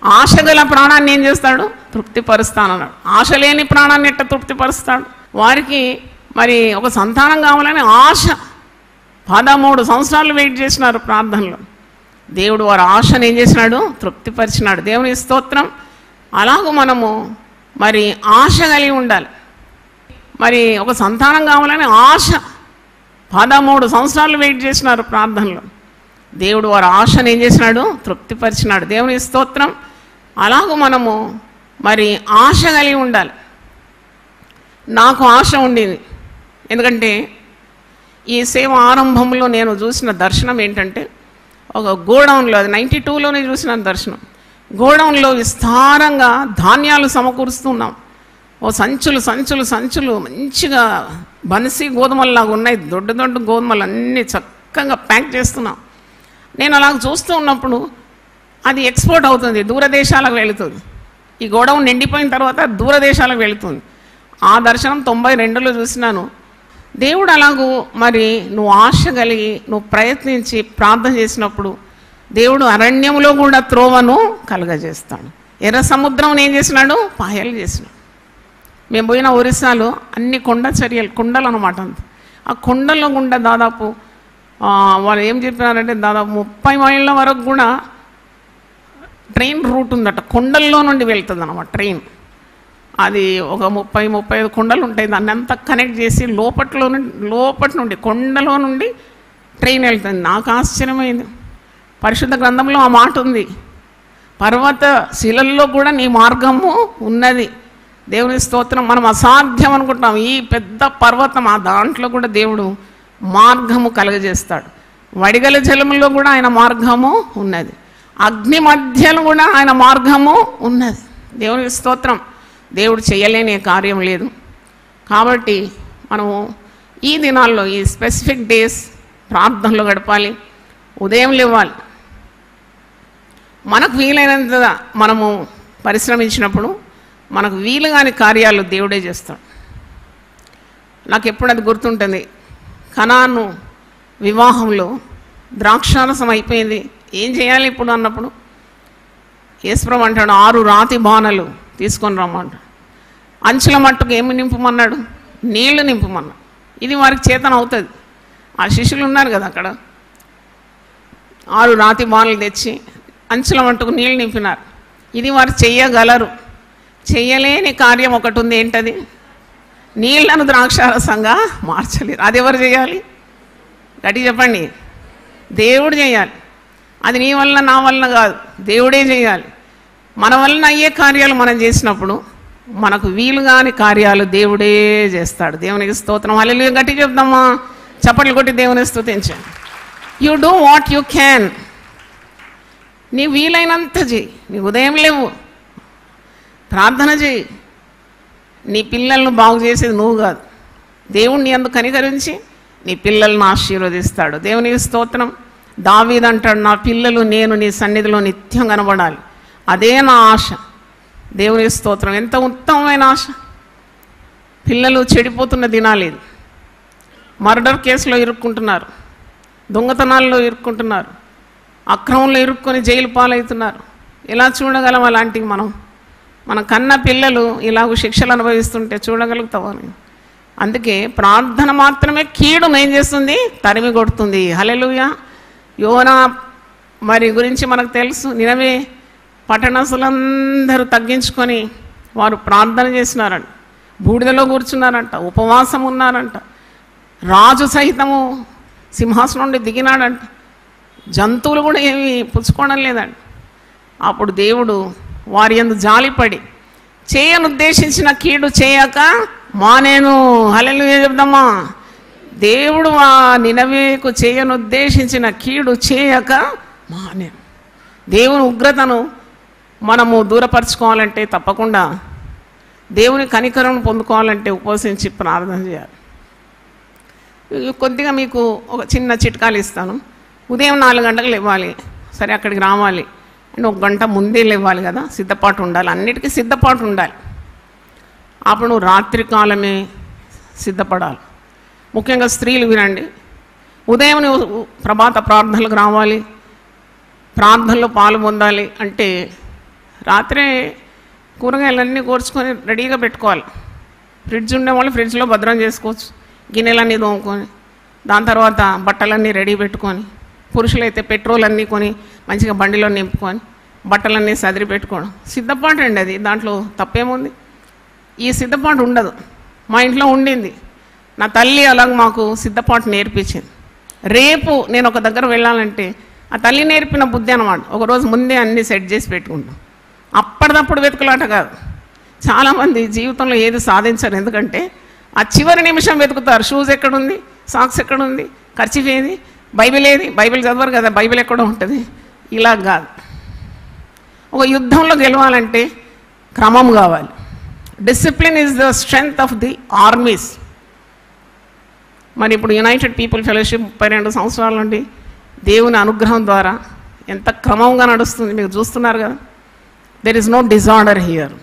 ఆశ గల ప్రాణాన్ని ఏం చేస్తాడు? తృప్తిపరుస్తానన్నాడు. ఆశ లేని ప్రాణాన్ని ఎట్ట తృప్తిపరుస్తాడు? వారికి మరి ఒక సంతానం కావాలని ఆశ. 13 సంవత్సరాలు వెయిట్ చేసినారు ప్రార్థనలో. దేవుడు వారి ఆశను ఏం చేసినాడు? తృప్తిపరిచినాడు. దేవుని స్తోత్రం. అలాగూ మనము మరి ఆశ కలిగి ఉండాలి. మరి ఒక సంతానం కావాలని ఆశ. 13 సంవత్సరాలు వెయిట్ చేసినారు ప్రార్థనలో. దేవుడు వారి ఆశను ఏం చేసినాడు? తృప్తిపరిచినాడు. దేవుని స్తోత్రం. అలాగూ మనము మరి ఆశ కలిగి ఉండాలి. నాకు ఆశ ఉండింది. ఎందుకంటే ఈ సేవ ఆరంభంలో నేను చూసిన దర్శనం ఏంటంటే, ఒక గోడౌన్లో, అది 92లోనే చూసిన దర్శనం. గోడౌన్లో విస్తారంగా ధాన్యాలు సమకూరుస్తున్నాం. ఓ సంచులు సంచులు సంచులు మంచిగా బన్సీ గోధుమల్లాగా ఉన్నాయి. దొడ్డు దొడ్డు గోధుమలు అన్నీ చక్కగా ప్యాక్ చేస్తున్నాం. నేను అలాగ చూస్తూ ఉన్నప్పుడు అది ఎక్స్పోర్ట్ అవుతుంది, దూరదేశాలకు వెళుతుంది. ఈ గోడౌన్ నిండిపోయిన తర్వాత దూరదేశాలకు వెళుతుంది. ఆ దర్శనం 92లో చూసినాను. దేవుడు అలాగూ మరి నువ్వు ఆశ కలిగి నువ్వు ప్రయత్నించి ప్రార్థన చేసినప్పుడు దేవుడు అరణ్యంలో కూడా త్రోవను కలుగజేస్తాడు. ఎర్ర సముద్రం ఏం చేసినాడు? పాయలు చేసినాడు. మేము పోయిన ఒరిస్సాలో అన్ని కొండ చర్యలు, కొండలు అనమాట. అంత ఆ కొండల్లో గుండా దాదాపు వాళ్ళు ఏం చెప్పినారంటే దాదాపు 30 మైళ్ళ వరకు కూడా ట్రైన్ రూట్ ఉందట. కొండల్లో నుండి వెళ్తుంది అన్నమాట ట్రైన్. అది ఒక 30-35 కొండలు ఉంటాయి. దాన్ని అంతా కనెక్ట్ చేసి లోపటి నుండి కొండలో నుండి ట్రైన్ వెళ్తుంది. నాకు ఆశ్చర్యమైంది. పరిశుద్ధ గ్రంథంలో ఆ మాట ఉంది, పర్వత శిలల్లో కూడా నీ మార్గము ఉన్నది. దేవుని స్తోత్రం. మనం అసాధ్యం అనుకుంటాం, ఈ పెద్ద పర్వతం ఆ దాంట్లో కూడా దేవుడు మార్గము కలుగజేస్తాడు. వడిగల జలములో కూడా ఆయన మార్గము ఉన్నది. అగ్ని మధ్యలో కూడా ఆయన మార్గము ఉన్నది. దేవుని స్తోత్రం. దేవుడు చేయలేని కార్యం లేదు. కాబట్టి మనము ఈ దినాల్లో ఈ స్పెసిఫిక్ డేస్ ప్రార్థనలో గడపాలి, ఉదయం లేవాలి. మనకు వీలైనంత మనము పరిశ్రమించినప్పుడు మనకు వీలు కాని కార్యాలు దేవుడే చేస్తాడు. నాకు ఎప్పుడు అది గుర్తుంటుంది. కనాను వివాహంలో ద్రాక్షారసం అయిపోయింది, ఏం చేయాలి ఇప్పుడు అన్నప్పుడు యేసుప్రభు అంటాడు 6 రాతి బాణలు తీసుకొని రమ్మంటాడు. అంచుల మట్టుకు ఏమి నింపమన్నాడు? నీళ్లు నింపమన్నాడు. ఇది వారికి చేతన అవుతుంది. ఆ శిష్యులు ఉన్నారు కదా అక్కడ, 6 రాతి బాణలు తెచ్చి అంచుల మట్టుకు నీళ్లు నింపినారు. ఇది వారు చెయ్యగలరు. చెయ్యలేని కార్యం ఒకటి ఉంది. ఏంటది? నీళ్లను ద్రాక్షారసంగా మార్చలేరు. అది ఎవరు చేయాలి? గట్టి చెప్పండి. దేవుడు చేయాలి. అది నీ వల్ల నా వల్ల కాదు, దేవుడే చేయాలి. మన వలన అయ్యే కార్యాలు మనం చేసినప్పుడు మనకు వీలుగాని కార్యాలు దేవుడే చేస్తాడు. దేవునికి స్తోత్రం. హల్లెలూయా. గట్టి చెప్దామా? చప్పట్లు కొట్టి దేవుని స్తుతించండి. You do what you can. నీ వీలైనంత చేయి. నీ ఉదయం లేవు, ప్రార్థన చేయి. నీ పిల్లలను బాగు చేసేది నువ్వు కాదు, దేవుణ్ణి అందుకు కనికరించి నీ పిల్లలను ఆశీర్వదిస్తాడు. దేవునికి స్తోత్రం. దావీదు అంటాడు, నా పిల్లలు నేను నీ సన్నిధిలో నిత్యం కనబడాలి. అదే నా ఆశ. దేవునికి స్తోత్రం. ఎంత ఉత్తమమైన ఆశ. పిల్లలు చెడిపోతున్న దినాలేదు. మర్డర్ కేసులో ఇరుక్కుంటున్నారు, దొంగతనాల్లో ఇరుక్కుంటున్నారు, అక్రమంలో ఇరుక్కొని జైలు పాలవుతున్నారు. ఎలా చూడగలం అలాంటివి? మన కన్న పిల్లలు ఇలాగ శిక్షలు అనుభవిస్తుంటే చూడగలుగుతామని. అందుకే ప్రార్థన మాత్రమే కీడును ఏం చేస్తుంది? తరిమి కొడుతుంది. హల్లెలూయా. యోనా మరి గురించి మనకు తెలుసు. నినవే పట్టణస్తులందరూ తగ్గించుకొని వారు ప్రార్థన చేసినారంట, బూడిదలో కూర్చున్నారంట, ఉపవాసం ఉన్నారంట, రాజు సహితము సింహాసనం నుండి దిగినాడంట, జంతువులు కూడా ఏమి పుచ్చుకోవడం లేదంట. అప్పుడు దేవుడు వారి యందు జాలిపడి చేయనుద్దేశించిన కీడు చేయక మానేను. హల్లెలూయా చెప్దామా. దేవుడు ఆ నినవేకు చేయనుద్దేశించిన కీడు చేయక మానేను. దేవుని ఉగ్రతను మనము దూరపరచుకోవాలంటే తప్పకుండా దేవుని కనికరం పొందుకోవాలంటే ఉపవసించి ప్రార్థన చేయాలి. కొద్దిగా మీకు ఒక చిన్న చిట్కాలు ఇస్తాను. ఉదయం 4 గంటలకు లేవాలి, సరే అక్కడికి రావాలి అంటే 1 గంట ముందే లేవాలి కదా, సిద్ధపాటు ఉండాలి, అన్నిటికీ సిద్ధపాటు ఉండాలి. అప్పుడు నువ్వు రాత్రి కాలమే సిద్ధపడాలి. ముఖ్యంగా స్త్రీలు వినండి, ఉదయం నువ్వు ప్రభాత ప్రార్థనలకు రావాలి, ప్రార్థనలో పాలు పొందాలి అంటే రాత్రే కూరగాయలన్నీ కోర్చుకొని రెడీగా పెట్టుకోవాలి. ఫ్రిడ్జ్ ఉండేవాళ్ళు ఫ్రిడ్జ్లో భద్రం చేసుకోవచ్చు, గిన్నెలన్నీ తోముకొని, దాని తర్వాత బట్టలన్నీ రెడీ పెట్టుకొని, పురుషులైతే పెట్రోల్ అన్నీ కొని మంచిగా బండిలో నింపుకొని బట్టలన్నీ సదిరి పెట్టుకోవడం సిద్ధపాటు అండి. అది దాంట్లో తప్పేముంది? ఈ సిద్ధపాటు ఉండదు. మా ఇంట్లో ఉండింది, నా తల్లి అలాగ మాకు సిద్ధపాటు నేర్పించింది. రేపు నేను ఒక దగ్గర వెళ్ళాలంటే ఆ తల్లి నేర్పిన బుద్ధి అన్నమాట. ఒకరోజు ముందే అన్నీ సెట్ చేసి పెట్టుకుంటాం. అప్పటిదప్పుడు వెతుకులాట కాదు. చాలామంది జీవితంలో ఏది సాధించరు, ఎందుకంటే ఆ చివరి నిమిషం వెతుకుతారు. షూస్ ఎక్కడుంది, సాక్స్ ఎక్కడుంది, ఖర్చీఫ్ ఏది, బైబిల్ ఏది, బైబిల్ చదవరు కదా, బైబిల్ ఎక్కడ ఉంటుంది. ఇలా కాదు. ఒక యుద్ధంలో గెలవాలంటే క్రమం కావాలి. Discipline is the strength of the armies. మరి ఇప్పుడు యునైటెడ్ పీపుల్ ఫెలోషిప్ 32 సంవత్సరాల నుండి దేవుని అనుగ్రహం ద్వారా ఎంత క్రమంగా నడుస్తుంది మీరు చూస్తున్నారు కదా. There is no disorder here.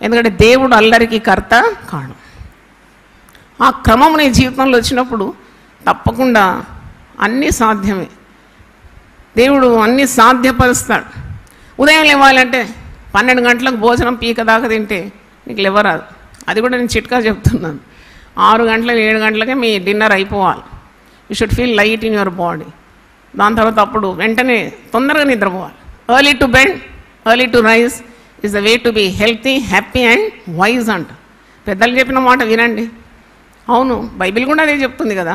ఎందుకంటే దేవుడు అల్లరికి కర్త కాడు. ఆ క్రమం నీ జీవితంలో వచ్చినప్పుడు తప్పకుండా అన్నీ సాధ్యమే. దేవుడు అన్నీ సాధ్యపరుస్తాడు. ఉదయం లేవాలంటే 12 గంటలకు భోజనం పీక దాకా తింటే నీకు లేవరాదు. అది కూడా నేను చిట్కా చెప్తున్నాను. 6 గంటలకు 7 గంటలకే మీ డిన్నర్ అయిపోవాలి. You should feel light in your body. దాని తర్వాత అప్పుడు వెంటనే తొందరగా నిద్రపోవాలి. Early to bed, early to rise is the way to be healthy, happy and wise అంట. పెద్దలు చెప్పిన మాట వినండి. అవును, బైబిల్ కూడా అదే చెప్తుంది కదా.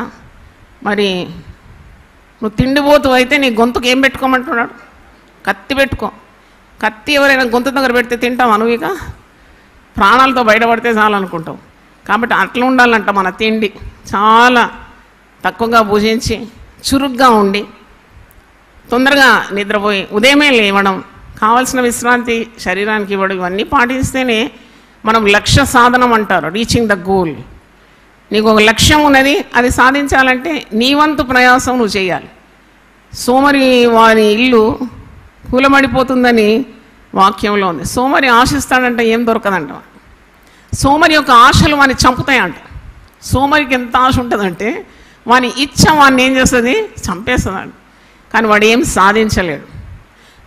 మరి నువ్వు తిండిపోతూ అయితే నీ గొంతుకు ఏం పెట్టుకోమంటున్నాడు? కత్తి పెట్టుకో. కత్తి ఎవరైనా గొంతు దగ్గర పెడితే తింటావు అనువిక, ప్రాణాలతో బయటపడితే చాలనుకుంటావు. కాబట్టి అట్లా ఉండాలంట మన తిండి. చాలా తక్కువగా భుజించి చురుగ్గా ఉండి తొందరగా నిద్రపోయి ఉదయమే లేవడం, కావాల్సిన విశ్రాంతి శరీరానికి ఇవ్వడం, ఇవన్నీ పాటిస్తేనే మనం లక్ష్య సాధనం అంటారు, రీచింగ్ ద గోల్. నీకు ఒక లక్ష్యం ఉన్నది, అది సాధించాలంటే నీ వంతు ప్రయాసం నువ్వు చేయాలి. సోమరి వారి ఇల్లు కూలమడిపోతుందని వాక్యంలో ఉంది. సోమరి ఆశిస్తాడంటే ఏం దొరకదంట. సోమరి యొక్క ఆశలు వాడిని చంపుతాయంట. సోమరికి ఎంత ఆశ ఉంటుందంటే వాని ఇచ్చ వాడిని ఏం చేస్తుంది? చంపేస్తుందంట. కానీ వాడు ఏం సాధించలేడు.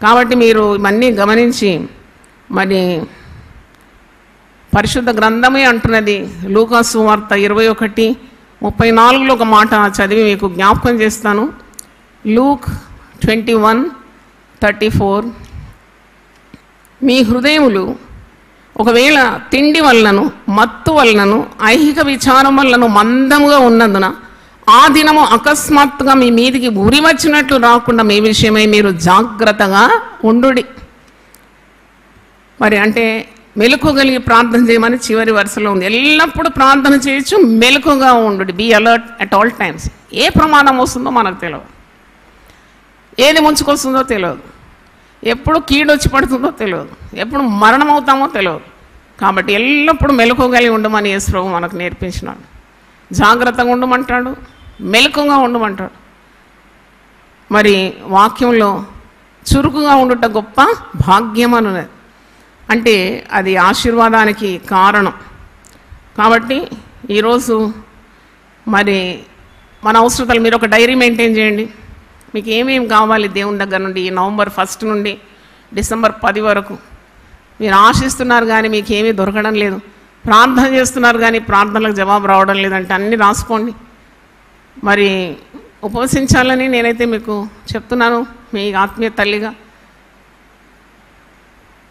కాబట్టి మీరు ఇవన్నీ గమనించి, మరి పరిశుద్ధ గ్రంథమే అంటున్నది, లూకాసు వార్త 21:34 ఒక మాట చదివి మీకు జ్ఞాపకం చేస్తాను. లూక్ 21:34, మీ హృదయములు ఒకవేళ తిండి వలనను మత్తు వలనను ఐహిక విచారం వలనను మందముగా ఉన్నందున ఆ దినము అకస్మాత్తుగా మీ మీదికి ఉరి వచ్చినట్లు రాకుండా మీ విషయమై మీరు జాగ్రత్తగా ఉండుడి. మరి అంటే మెలకువగలిగి ప్రార్థన చేయమని చివరి వరుసలో ఉంది. ఎల్లప్పుడూ ప్రార్థన చేయొచ్చు, మెలకుగా ఉండు. Be alert at all times. ఏ ప్రమాదం వస్తుందో మనకు తెలియదు, ఏది ముంచుకొస్తుందో తెలియదు, ఎప్పుడు కీడొచ్చి పడుతుందో తెలియదు, ఎప్పుడు మరణం అవుతామో తెలియదు. కాబట్టి ఎల్లప్పుడూ మెలకువగలిగి ఉండమని యేసు మనకు నేర్పించినాడు. జాగ్రత్తగా ఉండమంటాడు, మెలకుగా ఉండమంటాడు. మరి వాక్యంలో చురుకుగా ఉండుట గొప్ప భాగ్యం అన్నది. అంటే అది ఆశీర్వాదానికి కారణం. కాబట్టి ఈరోజు మరి మన అవసరతలు మీరు ఒక డైరీ మెయింటైన్ చేయండి. మీకు ఏమేమి కావాలి దేవుని దగ్గర నుండి నవంబర్ 1 నుండి డిసెంబర్ 10 వరకు మీరు ఆశిస్తున్నారు కానీ మీకు ఏమీ దొరకడం లేదు, ప్రార్థన చేస్తున్నారు కానీ ప్రార్థనలకు జవాబు రావడం లేదంటే అన్నీ రాసుకోండి. మరి ఉపవసించాలని నేనైతే మీకు చెప్తున్నాను మీ ఆత్మీయ తల్లిగా.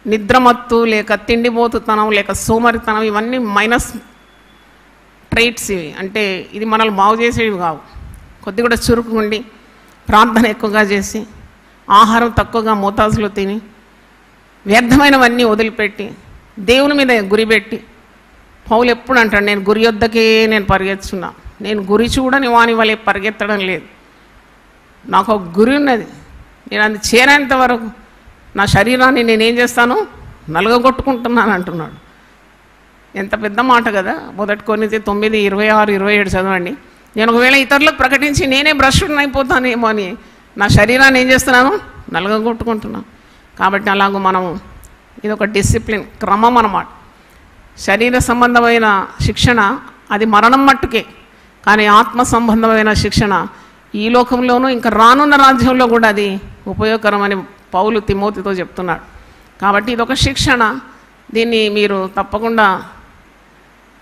నిద్రమత్తు లేక తిండిపోతుతనం లేక సోమరితనం ఇవన్నీ మైనస్ ట్రైట్స్ ఇవి. అంటే ఇది మనల్ని బాగు చేసేవి కావు. కొద్ది కూడా చురుకు ఉండి ప్రార్థన ఎక్కువగా చేసి ఆహారం తక్కువగా మోతాజులో తిని వ్యర్థమైనవన్నీ వదిలిపెట్టి దేవుని మీద గురిపెట్టి, పౌలు ఎప్పుడు అంటాడు నేను గురి వద్దకే నేను పరిగెత్తున్నా, నేను గురి చూడని వాని వలె పరిగెత్తడం లేదు, నాకు ఒక గురి ఉన్నది, నేను అది చేరేంత వరకు నా శరీరాన్ని నేనేం చేస్తాను నలగగొట్టుకుంటున్నాను అంటున్నాడు. ఎంత పెద్ద మాట కదా. మొదటి కొరింథీ 9:26-27 చదవండి. నేను ఒకవేళ ఇతరులకు ప్రకటించి నేనే భ్రష్టుడిని అయిపోతానేమో అని నా శరీరాన్ని ఏం చేస్తున్నాను నలగగొట్టుకుంటున్నాను. కాబట్టి అలాగూ మనము ఇది ఒక డిసిప్లిన్ క్రమం అన్నమాట. శరీర సంబంధమైన శిక్షణ అది మరణం మట్టుకే, కానీ ఆత్మ సంబంధమైన శిక్షణ ఈ లోకంలోనూ ఇంకా రానున్న రాజ్యంలో కూడా అది ఉపయోగకరమని పౌలు తిమోతితో చెప్తున్నాడు. కాబట్టి ఇదొక శిక్షణ, దీన్ని మీరు తప్పకుండా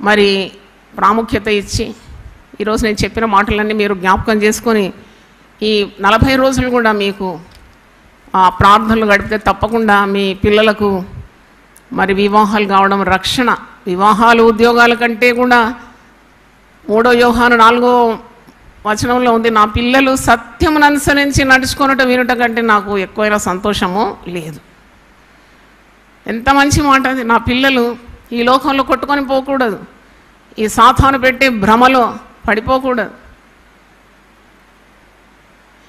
మరి ప్రాముఖ్యత ఇచ్చి ఈరోజు నేను చెప్పిన మాటలన్నీ మీరు జ్ఞాపకం చేసుకొని ఈ 40 రోజులు కూడా మీకు ప్రార్థనలు గడిపితే తప్పకుండా మీ పిల్లలకు మరి వివాహాలు కావడం రక్షణ. వివాహాలు ఉద్యోగాల కంటే కూడా 3 యోహాను 4వ వచనంలో ఉంది, నా పిల్లలు సత్యమును అనుసరించి నడుచుకొనుట వినుట కంటే నాకు ఎక్కువైన సంతోషము లేదు. ఎంత మంచి మాట అది. నా పిల్లలు ఈ లోకంలో కొట్టుకొని పోకూడదు, ఈ సాతాను పెట్టే భ్రమలో పడిపోకూడదు,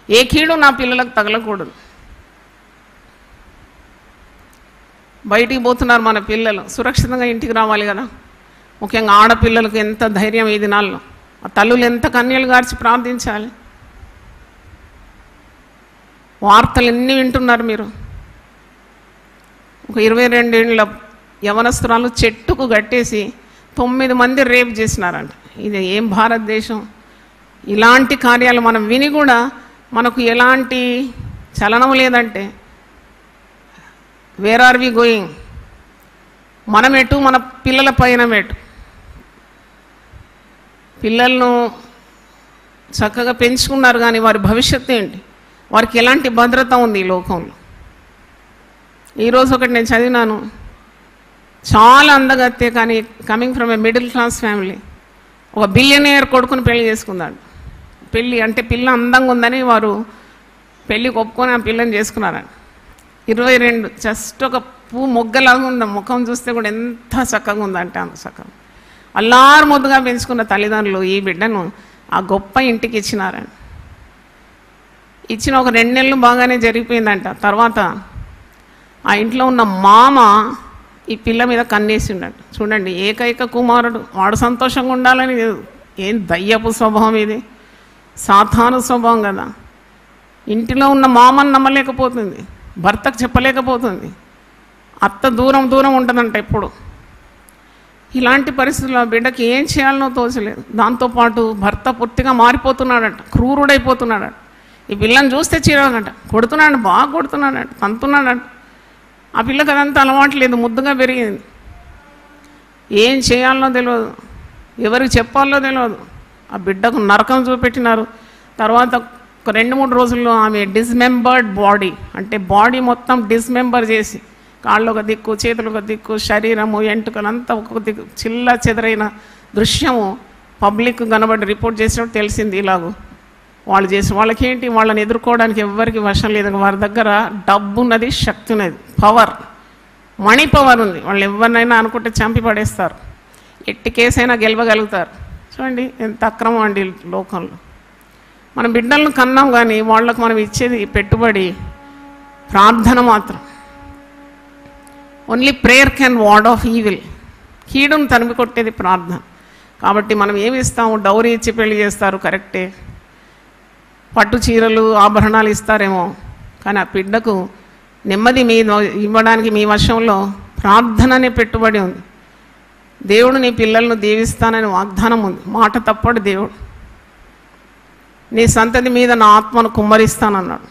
ఏ కీడు నా పిల్లలకు తగలకూడదు. బయటికి పోతున్నారు మన పిల్లలు, సురక్షితంగా ఇంటికి రావాలి కదా. ముఖ్యంగా ఆడపిల్లలకు ఎంత ధైర్యం ఈ దినాల్లో, ఆ తల్లులు ఎంత కన్నీళ్ళు గార్చి ప్రార్థించాలి. వార్తలు ఎన్ని వింటున్నారు మీరు. ఒక 22 ఏళ్ళ యవనస్తురాలు చెట్టుకు కట్టేసి 9 మంది రేప్ చేసినారంట. ఇది ఏం భారతదేశం? ఇలాంటి కార్యాలు మనం విని కూడా మనకు ఎలాంటి చలనం లేదంటే వేర్ ఆర్ వి గోయింగ్? మనం ఎటు, మన పిల్లల పైన ఎటు? పిల్లలను చక్కగా పెంచుకున్నారు కానీ వారి భవిష్యత్తు ఏంటి? వారికి ఎలాంటి భద్రత ఉంది ఈ లోకంలో? ఈరోజు ఒకటి నేను చదివినాను, చాలా అందగత్తే కానీ coming from a middle class family, ఒక బిలియనియర్ కొడుకుని పెళ్లి చేసుకున్నాడు. పెళ్ళి అంటే పిల్ల అందంగా ఉందని వారు పెళ్ళికి ఒప్పుకొని ఆ పిల్లని చేసుకున్నారని. 22, జస్ట్ ఒక మొగ్గలాగా ఉంది, ముఖం చూస్తే కూడా ఎంత చక్కగా ఉందంటే అంత చక్కగా. అల్లారు ముద్దుగా పెంచుకున్న తల్లిదండ్రులు ఈ బిడ్డను ఆ గొప్ప ఇంటికి ఇచ్చినారని. ఇచ్చిన ఒక 2 నెలలు బాగానే జరిగిపోయిందంట. తర్వాత ఆ ఇంట్లో ఉన్న మామ ఈ పిల్ల మీద కన్నేసిండట. చూడండి, ఏకైక కుమారుడు, వాడు సంతోషంగా ఉండాలని. ఏం దయ్యపు స్వభావం ఇది, సాతాను స్వభావం కదా. ఇంటిలో ఉన్న మామను నమ్మలేకపోతుంది, భర్తకు చెప్పలేకపోతుంది, అత్త దూరం దూరం ఉంటుందంట ఎప్పుడు. ఇలాంటి పరిస్థితుల్లో బిడ్డకి ఏం చేయాలనో తోచలేదు. దాంతోపాటు భర్త పూర్తిగా మారిపోతున్నాడట, క్రూరుడైపోతున్నాడట. ఈ పిల్లని చూస్తే చీరగంట కొడుతున్నాడు, బాగా కొడుతున్నాడట, తంతున్నాడట. ఆ పిల్లకి అదంతా అలవాట్లేదు, ముద్దుగా పెరిగింది. ఏం చేయాలనో తెలియదు, ఎవరికి చెప్పాలో తెలియదు. ఆ బిడ్డకు నరకం చూపెట్టినారు. తర్వాత ఒక 2-3 రోజుల్లో ఆమె డిస్మెంబర్డ్ బాడీ, అంటే బాడీ మొత్తం డిస్మెంబర్ చేసి కాళ్ళు ఒక దిక్కు, చేతులు ఒక దిక్కు, శరీరము ఎంటుకలంతా ఒక్కొక్క దిక్కు చిల్ల చెదరైన దృశ్యము పబ్లిక్ కనబడి రిపోర్ట్ చేసినప్పుడు తెలిసింది. ఇలాగూ వాళ్ళు చేసి వాళ్ళకేంటి, వాళ్ళని ఎదుర్కోవడానికి ఎవరికి వశం లేదు. వారి దగ్గర డబ్బు ఉన్నది, శక్తి ఉన్నది, పవర్, మనీ పవర్ ఉంది. వాళ్ళు ఎవరినైనా అనుకుంటే చంపి పడేస్తారు, ఎట్టి కేసైనా గెలవగలుగుతారు. చూడండి ఎంత అక్రమం అండి లోకంలో. మన బిడ్డలను కన్నాం కానీ వాళ్ళకు మనం ఇచ్చేది పెట్టుబడి ప్రార్థన మాత్రం. Only prayer can ward of evil. కీడును తరిమి కొట్టేది ప్రార్థన. కాబట్టి మనం ఏమి ఇస్తాము? డౌరీ ఇచ్చి పెళ్లి చేస్తారు, కరెక్టే. పట్టు చీరలు, ఆభరణాలు ఇస్తారేమో, కానీ ఆ బిడ్డకు నెమ్మది మీ ఇవ్వడానికి మీ వశంలో ప్రార్థన అనే పెట్టుబడి ఉంది. దేవుడు నీ పిల్లలను దీవిస్తానని వాగ్దానం ఉంది. మాట తప్పడు దేవుడు. నీ సంతతి మీద నా ఆత్మను కుమ్మరిస్తానన్నాడు.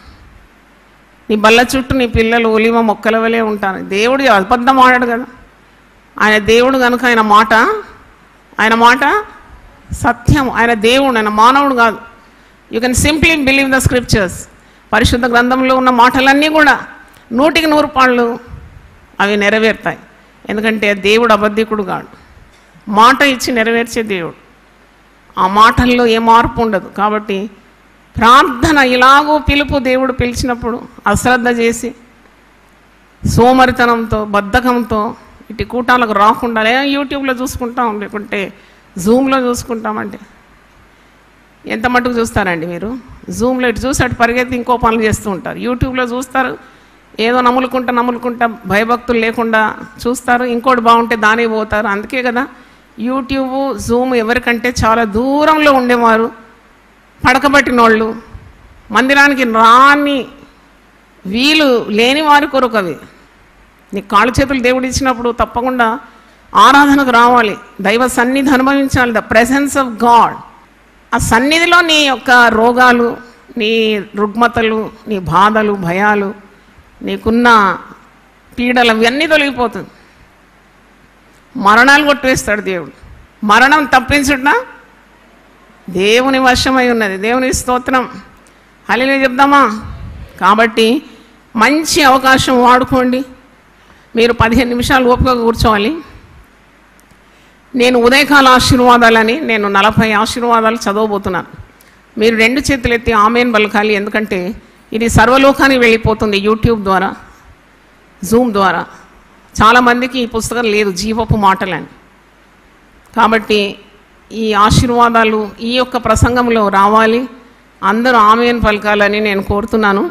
నీ బల్ల చుట్టూ నీ పిల్లలు ఒలివ మొక్కల వలె ఉంటాను. దేవుడు అబద్ధం ఆడాడు కదా. ఆయన దేవుడు కనుక ఆయన మాట సత్యం. ఆయన దేవుడు, ఆయన మానవుడు కాదు. You can simply believe the scriptures. పరిశుద్ధ గ్రంథంలో ఉన్న మాటలన్నీ కూడా 100% అవి నెరవేరుతాయి. ఎందుకంటే దేవుడు అబద్ధికుడు కాడు, మాట ఇచ్చి నెరవేర్చే దేవుడు. ఆ మాటల్లో ఏ మార్పు ఉండదు. కాబట్టి ప్రార్థన ఇలాగూ పిలుపు, దేవుడు పిలిచినప్పుడు అశ్రద్ధ చేసి సోమరితనంతో బద్ధకంతో ఇటు కూటాలకు రాకుండా యూట్యూబ్లో చూసుకుంటాం, లేకుంటే జూమ్లో చూసుకుంటామంటే ఎంత మటుకు చూస్తారండి మీరు? జూమ్లో ఇటు చూసి అటు పరిగెత్తి ఇంకో పనులు చేస్తూ ఉంటారు. యూట్యూబ్లో చూస్తారు, ఏదో నమ్ములుకుంటా భయభక్తులు లేకుండా చూస్తారు. ఇంకోటి బాగుంటే దానికి పోతారు. అందుకే కదా యూట్యూబ్, జూమ్ ఎవరికంటే చాలా దూరంలో ఉండేవారు, పడకబట్టినోళ్ళు, మందిరానికి రాని వీలు లేని వారి కొరకు అవి. నీ కాళ్ళు చేతులు దేవుడు ఇచ్చినప్పుడు తప్పకుండా ఆరాధనకు రావాలి, దైవ సన్నిధి అనుభవించాలి, ద ప్రెసెన్స్ ఆఫ్ గాడ్. ఆ సన్నిధిలో నీ యొక్క రోగాలు, నీ రుగ్మతలు, నీ బాధలు, భయాలు, నీకున్న పీడలు అవన్నీ తొలగిపోతుంది. మరణాలు కొట్టివేస్తాడు దేవుడు. మరణం తప్పించుట దేవుని వశమై ఉన్నది. దేవుని స్తోత్రం, హల్లెలూయా చెప్దామా? కాబట్టి మంచి అవకాశం వాడుకోండి. మీరు 15 నిమిషాలు ఓపికగా కూర్చోవాలి. నేను ఉదయకాల ఆశీర్వాదాలని 40 ఆశీర్వాదాలు చదవబోతున్నాను. మీరు 2 చేతులు ఎత్తి ఆమేన్ పలకాలి. ఎందుకంటే ఇది సర్వలోకానికి వెళ్ళిపోతుంది యూట్యూబ్ ద్వారా, జూమ్ ద్వారా. చాలామందికి ఈ పుస్తకం లేదు, జీవపు మాటలని. కాబట్టి ఈ ఆశీర్వాదాలు ఈ యొక్క ప్రసంగంలో రావాలి, అందరూ ఆమేన్ పలకాలని నేను కోరుతున్నాను.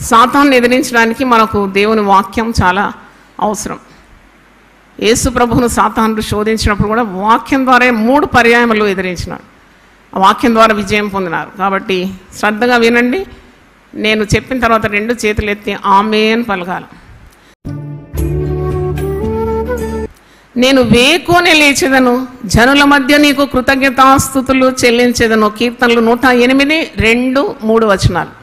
సాతాన్ని ఎదిరించడానికి మనకు దేవుని వాక్యం చాలా అవసరం. యేసు ప్రభువును సాతానుడు శోధించినప్పుడు కూడా వాక్యం ద్వారా 3 పర్యాయములు ఎదిరించినాడు. ఆ వాక్యం ద్వారా విజయం పొందినారు. కాబట్టి శ్రద్ధగా వినండి. నేను చెప్పిన తర్వాత 2 చేతులు ఎత్తి ఆమేన్ పలకాలి. నేను వేకోనే లేచెదను, జనుల మధ్య నీకు కృతజ్ఞతాస్తుతులు చెల్లించెదను. కీర్తనలు 108, 2, 3 వచనాలు.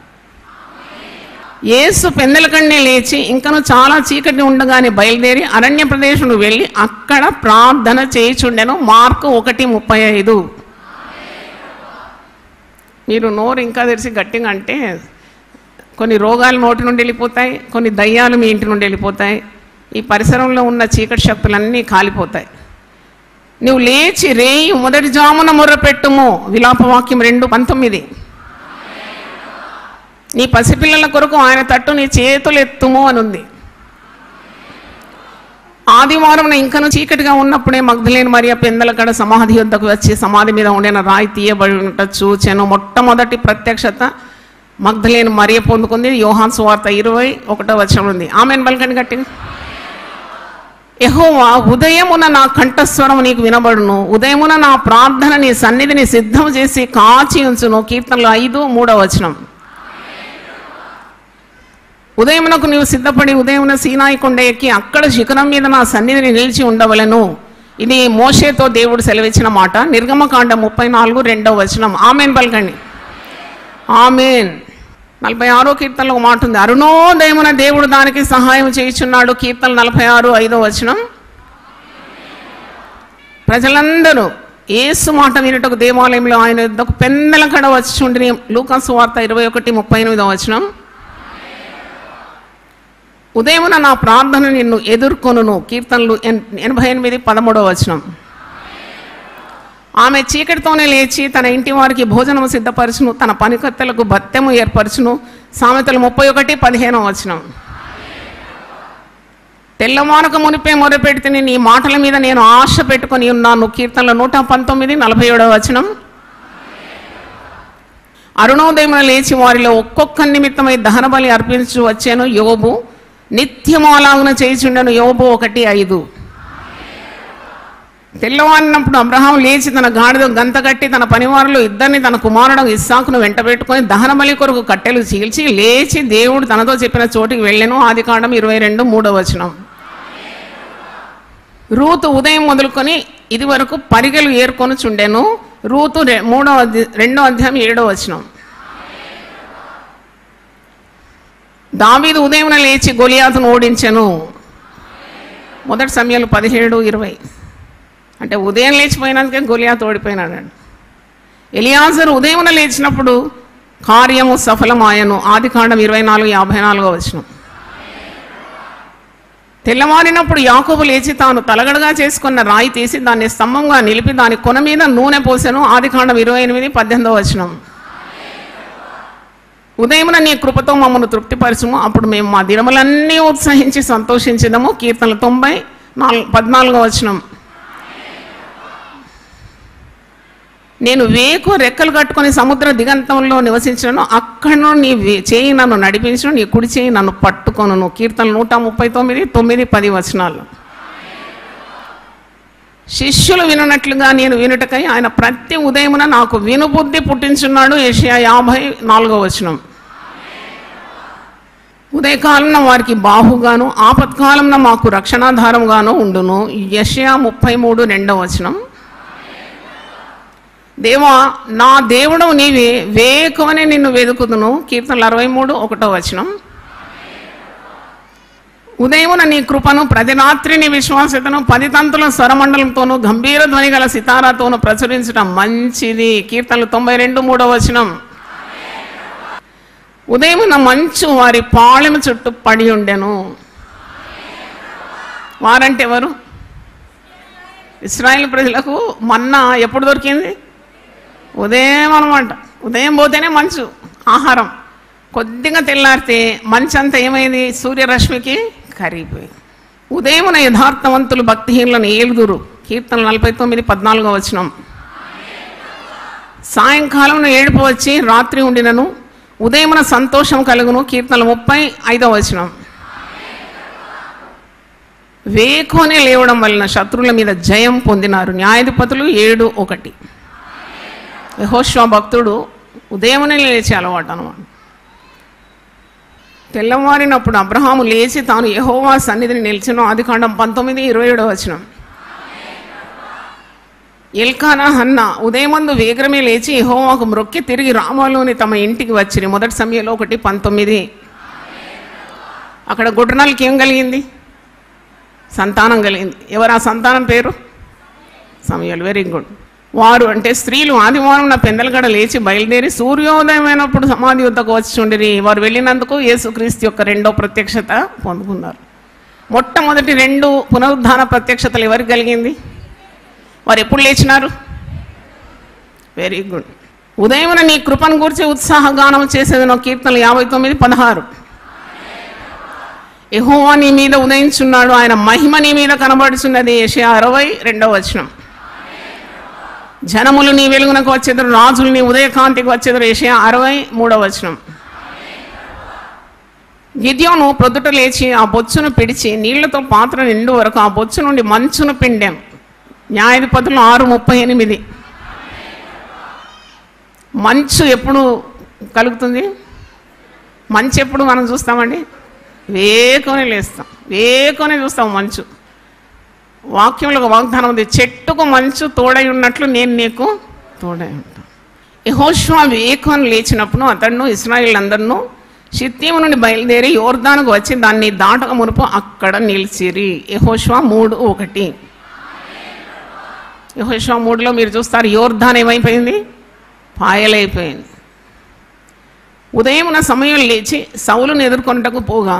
యేసు పెందలకన్నే లేచి ఇంకను చాలా చీకటి ఉండగానే బయలుదేరి అరణ్య ప్రదేశంలో వెళ్ళి అక్కడ ప్రార్థన చేయుచుండెను. మార్కు 1:35. మీరు నోరు ఇంకా తెరిచి గట్టిగా అంటే కొన్ని రోగాలు నోటి నుండి వెళ్ళిపోతాయి, కొన్ని దయ్యాలు మీ ఇంటి నుండి వెళ్ళిపోతాయి, ఈ పరిసరంలో ఉన్న చీకటి శక్తులన్నీ కాలిపోతాయి. నువ్వు లేచి రేయి మొదటి జామున మొర్రపెట్టుము. విలాపవాక్యం 2:19. నీ పసిపిల్లల కొరకు ఆయన తట్టు నీ చేతులు ఎత్తుము అని ఉంది. ఆదివారం ఇంకను చీకటిగా ఉన్నప్పుడే మగ్దలేని మరియ పెందలకడ సమాధి వద్దకు వచ్చి సమాధి మీద ఉండిన రాయి తీయబడి ఉంట చూచెను. మొట్టమొదటి ప్రత్యక్షత మగ్దలేని మరియ పొందుకుంది. యోహాను సువార్త 21వ వచనం ఉంది. ఆమేన్ పలకండి గట్టిగా. యెహోవా ఉదయమున నా కంఠస్వరం నీకు వినబడును, ఉదయమున నా ప్రార్థన నీ సన్నిధిని సిద్ధం చేసి కాచి ఉంచును. కీర్తనలు 5:3వ వచనం. ఉదయమునకు నీవు సిద్ధపడి ఉదయమున సీనాయి కొండ ఎక్కి అక్కడ శిఖరం మీద నా సన్నిధిని నిలిచి ఉండవలను. ఇది మోషేతో దేవుడు సెలవిచ్చిన మాట. నిర్గమకాండ 34:2వ వచనం. ఆమేన్ పలకండి. ఆమేన్. 46వ కీర్తనలో ఒక మాట ఉంది. అరుణోదయమున దేవుడు దానికి సహాయం చేయుచున్నాడు. కీర్తన 46:5వ వచనం. ప్రజలందరూ యేసు మాట వినుటకు దేవాలయంలో ఆయన యుద్ధకు పెందలకడ వచ్చుండి. లూకాసు వార్త 21:38వ వచనం. ఉదయమున నా ప్రార్థన నిన్ను ఎదుర్కొనును. కీర్తనలు 88:13వ వచనం. ఆమె చీకటితోనే లేచి తన ఇంటి వారికి భోజనము సిద్ధపరచును, తన పనికత్తెలకు భత్యము ఏర్పరచును. సామెతలు 31:15వ వచనం. తెల్లవారక మునిపే మొరపెడితే నీ మాటల మీద నేను ఆశ పెట్టుకొని ఉన్నాను. కీర్తనలు 119:47వ వచనం. అరుణోదయమున లేచి వారిలో ఒక్కొక్క నిమిత్తమై దహన బలి అర్పించు వచ్చాను. యోబు నిత్యము అలాగున చేయుచుండెను. యోబు 1:5. తెల్లవారినప్పుడు అబ్రహాం లేచి తన గాడిద గంతగట్టి తన పనివారులు 2 తన కుమారుడు ఇస్సాకును వెంటబెట్టుకొని దహన బలి కొరకు కట్టెలు చీల్చి లేచి దేవుడు తనతో చెప్పిన చోటికి వెళ్ళెను. ఆదికాండం 22:3వ వచనం. రూతు ఉదయం మొదలుకొని ఇది వరకు పరిగెలు ఏర్కొని చుండెను. రూతు 2వ అధ్యాయం 7వ వచనం. దావీదు ఉదయమున లేచి గొలియాతును ఓడించెను. మొదటి సమయాలు 17:20. అంటే ఉదయం లేచిపోయినందుకే గొలియాతు ఓడిపోయినాడు. ఎలియాజరు ఉదయమున లేచినప్పుడు కార్యము సఫలమాయను. ఆదికాండం 24:54వ వచనం. తెల్లవారినప్పుడు యాకోబు లేచి తాను తలగడగా చేసుకున్న రాయి తీసి దాన్ని స్తంభంగా నిలిపి దాని కొన మీద నూనె పోసెను. ఆదికాండం 28:18వ వచనం. ఉదయమున నీ కృపతో మమ్మల్ని తృప్తిపరచుము, అప్పుడు మేము మా దినములన్నీ ఉత్సహించి సంతోషించదము. కీర్తనలు 90:14వ వచనం. నేను వేకు రెక్కలు కట్టుకొని సముద్ర దిగంతంలో నివసించను, అక్కడను నీ చేయి నన్ను నడిపించను, నీ కుడి చేయి నన్ను పట్టుకొను. కీర్తనలు 139:9-10 వచనాలు. శిష్యులు వినున్నట్లుగా నేను వినుటకై ఆయన ప్రతి ఉదయమున నాకు వినుబుద్ధి పుట్టించున్నాడు. యెషయా 54వ వచనం. ఉదయకాలంలో వారికి బాహుగాను ఆపత్కాలంలో మాకు రక్షణాధారంగాను ఉండును. యెషయా 33:2వ వచనం. దేవా నా దేవుడు నీవే, వేకువనే నిన్ను వెదుకుదును. కీర్తనలు 63:1వ వచనం. ఉదయమున నీ కృపను, ప్రతి రాత్రి నీ విశ్వాసతను 10 తంతుల స్వరమండలంతోనూ గంభీర ధ్వని గల సితారాతోనూ ప్రచురించడం మంచిది. కీర్తనలు 92:3వ వచనం. ఉదయమున మంచు వారి పాళెము చుట్టూ పడి ఉండెను. వారంటే ఎవరు? ఇశ్రాయేలు ప్రజలకు మన్నా ఎప్పుడు దొరికింది? ఉదయం అనమాట. ఉదయం పోతేనే మంచు ఆహారం. కొద్దిగా తెల్లారితే మంచు అంతా ఏమైంది? సూర్యరశ్మికి కరిగిపోయింది. ఉదయమున యథార్థవంతులు భక్తిహీనులను ఏలుదురు. కీర్తనలు 49:14వ వచనం. సాయంకాలంలో ఏడుపు వచ్చి రాత్రి ఉండినను ఉదయమున సంతోషం కలుగును. కీర్తనలు 35వ వచనం. వేకువనే లేవడం వలన శత్రువుల మీద జయం పొందినారు. న్యాయాధిపతులు 7:1. యెహోషువ భక్తుడు ఉదయమునే లేచి అలవాటు అన్నమాట. తెల్లవారినప్పుడు అబ్రహాము లేచి తాను యెహోవా సన్నిధిని నిలిచెను. ఆదికాండం 19:27వ వచనం. ఎల్కానా హన్న ఉదయమందు వేగరమే లేచి యెహోవాకు మ్రొక్కి తిరిగి రామాలోని తమ ఇంటికి వచ్చిరి. మొదటి సమయంలో 1:19. అక్కడ గుడ్రనాలకి ఏం కలిగింది? సంతానం కలిగింది. ఎవరు ఆ సంతానం పేరు? సమయలు. Very good. వారు అంటే స్త్రీలు ఆదివారం నా పెందలగడ లేచి బయలుదేరి సూర్యోదయమైనప్పుడు సమాధి వద్దకు వచ్చి ఉండిరి. వారు వెళ్ళినందుకు యేసుక్రీస్తు యొక్క 2వ ప్రత్యక్షత పొందుకున్నారు. మొట్టమొదటి 2 పునరుద్ధాన ప్రత్యక్షతలు ఎవరికి కలిగింది? వారు ఎప్పుడు లేచినారు? Very good. ఉదయమున నీ కృపను గురించి ఉత్సాహగానం చేసేది. కీర్తనలు 59:16. యెహోవా నీ మీద ఉదయించున్నాడు, ఆయన మహిమ నీ మీద కనబడుచున్నది. యెషయా 60:2వ వచనం. జనములు నీ వెలుగునకు వచ్చేదరు, రాజులు నీ ఉదయకాంతికి వచ్చేదరు. యెషయా 63వ వచనం. గిద్యోను ప్రొద్దుట లేచి ఆ బొచ్చును పిడిచి నీళ్లతో పాత్ర నిండు వరకు ఆ బొచ్చు నుండి మంచును పిండాం. న్యాయాధిపతులు 6:38. మంచు ఎప్పుడు కలుగుతుంది? మంచు ఎప్పుడు మనం చూస్తామండి? వేకునే లేస్తాం, వేకునే చూస్తాం మంచు. వాక్యంలో ఒక వాగ్దానం ఉంది, చెట్టుకు మంచు తోడై ఉన్నట్లు నేను నీకు తోడై ఉంటాను. యెహోషువ వేకువని లేచినప్పుడు అతడును ఇశ్రాయేలు అందరినూ షిత్తీము నుండి బయలుదేరి యోర్దానుకు వచ్చి దాన్ని దాటక మునుపు అక్కడ నిలిచిరి. యెహోషువ 3:1. యెహోషువ 3లో మీరు చూస్తారు, యోర్దాన్ ఏమైపోయింది? పాయలైపోయింది. ఉదయమున సమయం లేచి సౌలును ఎదుర్కొనుటకు పోగా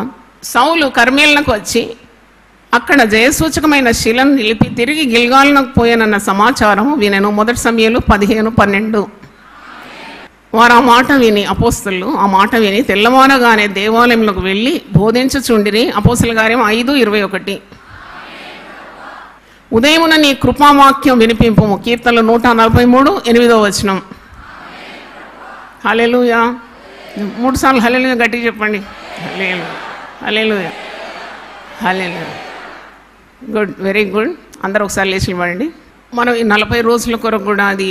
సౌలు కర్మేలునకు వచ్చి అక్కడ జయసూచకమైన శిలను నిలిపి తిరిగి గిల్గాలునకు పోయానన్న సమాచారం వినెను. మొదటి సమయంలో 15:12. వారు ఆ మాట విని, అపోస్తలు ఆ మాట విని తెల్లవారగానే దేవాలయంలోకి వెళ్ళి బోధించుచుండిరి. అపోస్తల కార్యం 5:21. ఉదయమున నీ కృపావాక్యం వినిపింపు. కీర్తనలు 143:8వ వచనం. హల్లెలూయా. 3 సార్లు హల్లెలూయా గట్టిగా చెప్పండి. Hallelujah, hallelujah, hallelujah. Good, very good. అందరూ ఒకసారి లేచి ఇవ్వండి. మనం ఈ 40 రోజుల కొరకు కూడా అది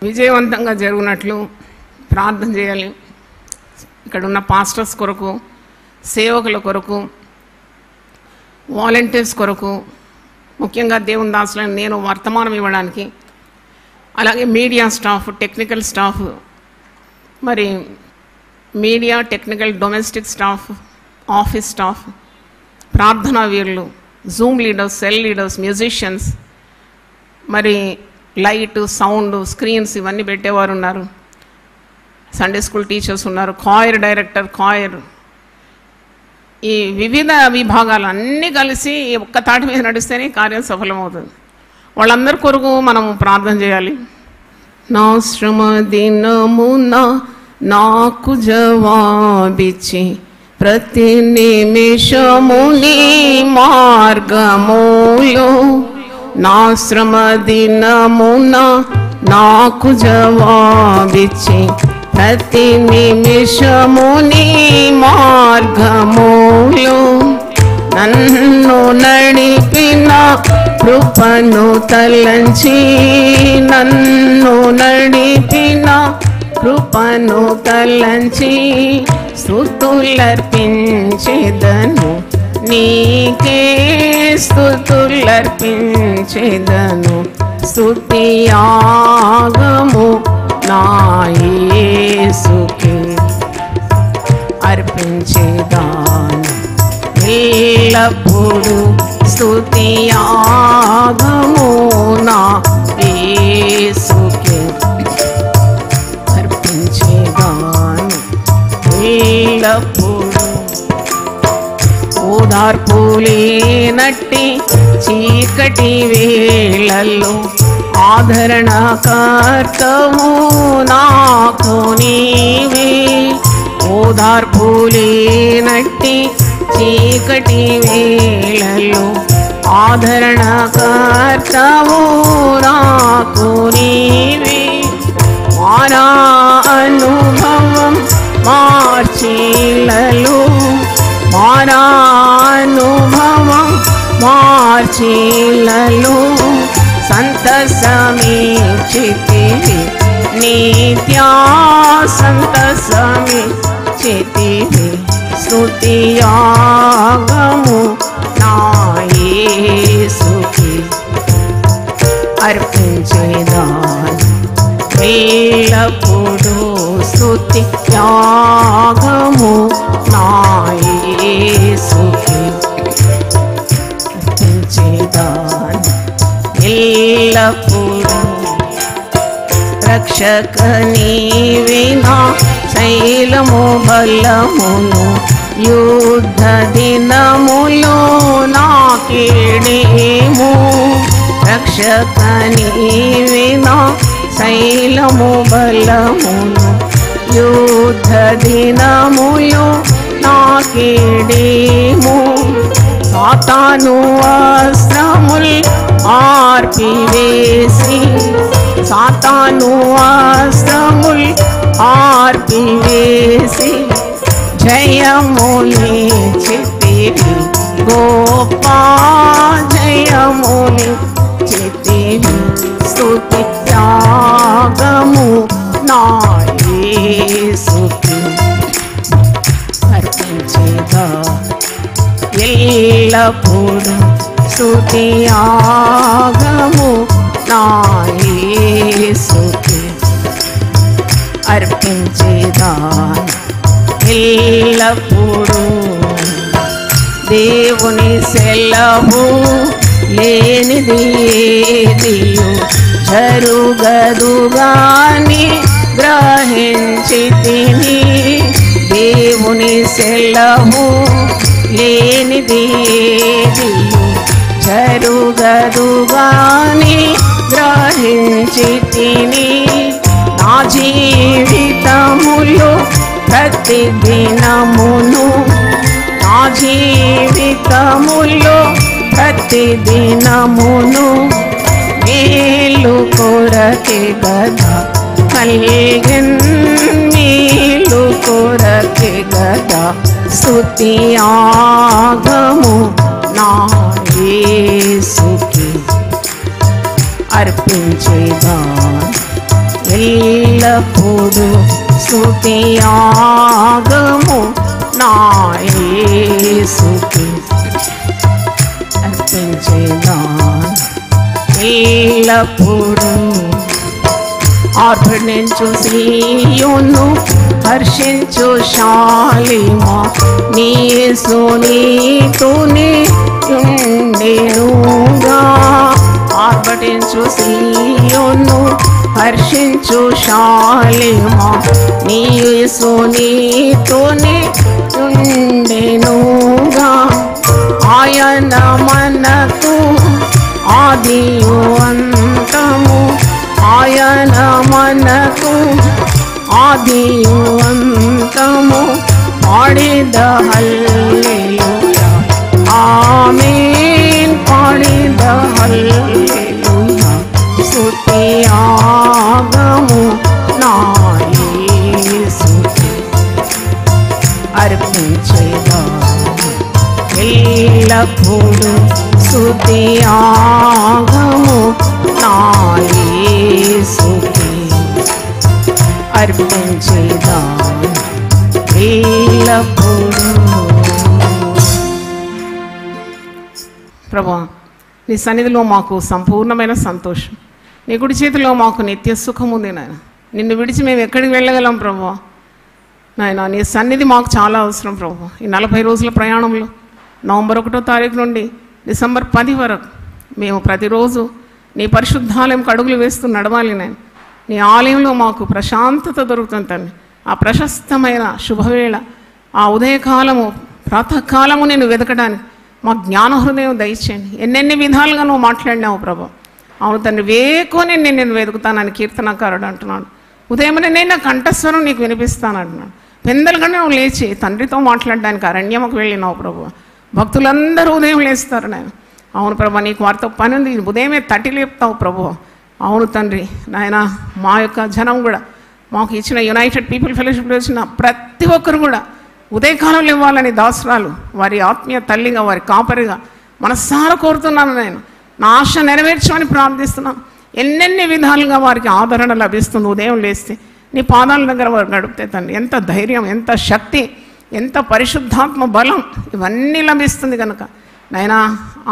విజయవంతంగా జరుగునట్లు ప్రార్థన చేయాలి. ఇక్కడ ఉన్న పాస్టర్స్ కొరకు, సేవకుల కొరకు, వాలంటీర్స్ కొరకు, ముఖ్యంగా దేవుని దాసులను నేను వర్తమానం ఇవ్వడానికి అలాగే మీడియా స్టాఫ్, టెక్నికల్ స్టాఫ్, మరి media, technical, domestic staff, office staff, ప్రార్థనా వీరులు, Zoom leaders, cell leaders, musicians, మరి లైట్, సౌండ్, స్క్రీన్స్ ఇవన్నీ పెట్టేవారు ఉన్నారు. సండే స్కూల్ టీచర్స్ ఉన్నారు, కాయర్ డైరెక్టర్, కాయర్, ఈ వివిధ విభాగాలు అన్నీ కలిసి ఒక్క తాటి మీద నడిస్తేనే కార్యం సఫలమవుతుంది. వాళ్ళందరి కొరకు మనం ప్రార్థన చేయాలి. నా శ్రమ దినమున నాకు జవాబిచ్చి ప్రతి నిమిషము నీ మార్గములో, నా శ్రమ దినమున నాకు జవాబిచ్చి ప్రతి నిమిషము నీ మార్గములో, నన్ను నడిపిన కృపను తలంచి, నన్ను నడిపిన కృపను తలంచి స్తుతులర్పించెదను, నీకే స్తుతులర్పించెదను. స్తుతియాగము నా యేసుకే అర్పించెదను, ఎల్లప్పుడూ స్తుతియాగము నా యేసుకే అర్పించెదను ఎల్లప్పుడూ. ఓదార్పులేనట్టి చీకటి వేళల్లో ఆదరణకర్తవు నాకు నీవే, ఓదార్పులేనట్టి చీకటి వేళల్లో ఆదరణకర్తవు నాకు నీవే. మారా అనుభవం మార్చిలలో, మారా అనుభవం మార్చిలలో సంతసమిచ్చితివి, నిత్యా సంతసమిచ్చితివి. స్తుతియాగము నా యేసుకే అర్పించెదను ఎల్లప్పుడూ. స్తుతియాగము నా యేసుకే అర్పించెదను ఎల్లప్పుడూ. రక్షక నీవే నా శైలము బలమును, యుద్ధ దినములో నాకేడేము. రక్షక నీవే నా శైలము బలమును, యుద్ధ దినములో నాకేడేము. సాతాను అస్త్రముల్ ఆర్పివేసి, సాతాను అస్త్రముల్ ఆర్పివేసి జయమునిచ్చితివి, గొప్ప జయమునిచ్చితివి. స్తుతియాగము నా యేసుకే అర్పించెదను ఎల్లప్పుడూ. స్తుతియాగము నా యేసుకే అర్పించెదను ఎల్లప్పుడూ. దేవుని సెలవు లేనిది ఏదియు జరుగదుగాని గ్రహించితిని, దేవుని సెలవు లేనిది ఏదియు జరుగదుగాని గ్రహించితిని. నా జీవితములో ప్రతి దినమును, నా జీవితములో ప్రతి దినమును మేలు కొరకే గదా కలిగెన్, మేలు కొరకే గదా. స్తుతియాగము నా యేసుకే అర్పించెదను ఎల్లప్పుడూ. స్తుతియాగము నా యేసుకే అర్పించెదను ఎల్లప్పుడూ. ఆర్భటించు సీయోను హర్షించు శాలిమా నీ యేసు నీతోనే ఉండెనుగా ఆర్భటించు సీయోను హర్షించు శాలిమా నీ యేసు నీతోనే ఉండెనుగా ఆయన మనకు ఆదియు అంతము ఆయన మనకు ఆదియు అంతము పాడిద హల్లెలూయా ఆమేన్ పాడిద హల్లెలూయా స్తుతి ఆగము నా యేసుకే అర్పించేదా ఎల్లప్పుడు స్తుతి ఆగము నా యేసుకే అర్పించేదా ఎల్లప్పుడు. ప్రభువా, నీ సన్నిధిలో మాకు సంపూర్ణమైన సంతోషం, నీ కుడి చేతిలో మాకు నిత్య సుఖం ఉంది నాయన. నిన్ను విడిచి మేము ఎక్కడికి వెళ్ళగలం ప్రభువా? నాయన నీ సన్నిధి మాకు చాలా అవసరం ప్రభువా. ఈ 40 రోజుల ప్రయాణంలో నవంబర్ 1వ తారీఖు నుండి డిసెంబర్ 10 వరకు మేము ప్రతిరోజు నీ పరిశుద్ధాలయంకు అడుగులు వేస్తూ నడవాలి నేను. నీ ఆలయంలో మాకు ప్రశాంతత దొరుకుతుంది తండ్రి. ఆ ప్రశస్తమైన శుభవేళ, ఆ ఉదయకాలము ప్రాతకాలము నేను వెతకడానికి మా జ్ఞాన హృదయం దయచేయండి. ఎన్నెన్ని విధాలుగా నువ్వు మాట్లాడినావు ప్రభు. అవును తండ్రి, వేకోనే నేను వెతుకుతానని కీర్తనకారుడు అంటున్నాడు. ఉదయమనే నేను నా కంఠస్వరం నీకు వినిపిస్తాను అంటున్నాడు. పెందలుగానే నువ్వు లేచి తండ్రితో మాట్లాడడానికి అరణ్యముకు వెళ్ళినావు ప్రభు. భక్తులందరూ ఉదయం లేస్తారు నాయన. అవును ప్రభు, నీకు వారితో పని ఉంది. ఉదయమే తట్టి లేపుతావు ప్రభు. అవును తండ్రి నాయన, మా యొక్క జనం కూడా మాకు ఇచ్చిన యునైటెడ్ పీపుల్ ఫెలోషిప్లో వచ్చిన ప్రతి ఒక్కరు కూడా ఉదయకాలంలో ఇవ్వాలని దాసురాలు వారి ఆత్మీయ తల్లిగా, వారి కాపరిగా మనసారా కోరుతున్నాను నేను. నా ఆశ నెరవేర్చమని ప్రార్థిస్తున్నాను. ఎన్నెన్ని విధాలుగా వారికి ఆదరణ లభిస్తుంది ఉదయం లేస్తే. నీ పాదాల దగ్గర వారు గడిపితే తండ్రి ఎంత ధైర్యం, ఎంత శక్తి, ఎంత పరిశుద్ధాత్మ బలం ఇవన్నీ లభిస్తుంది కనుక నైనా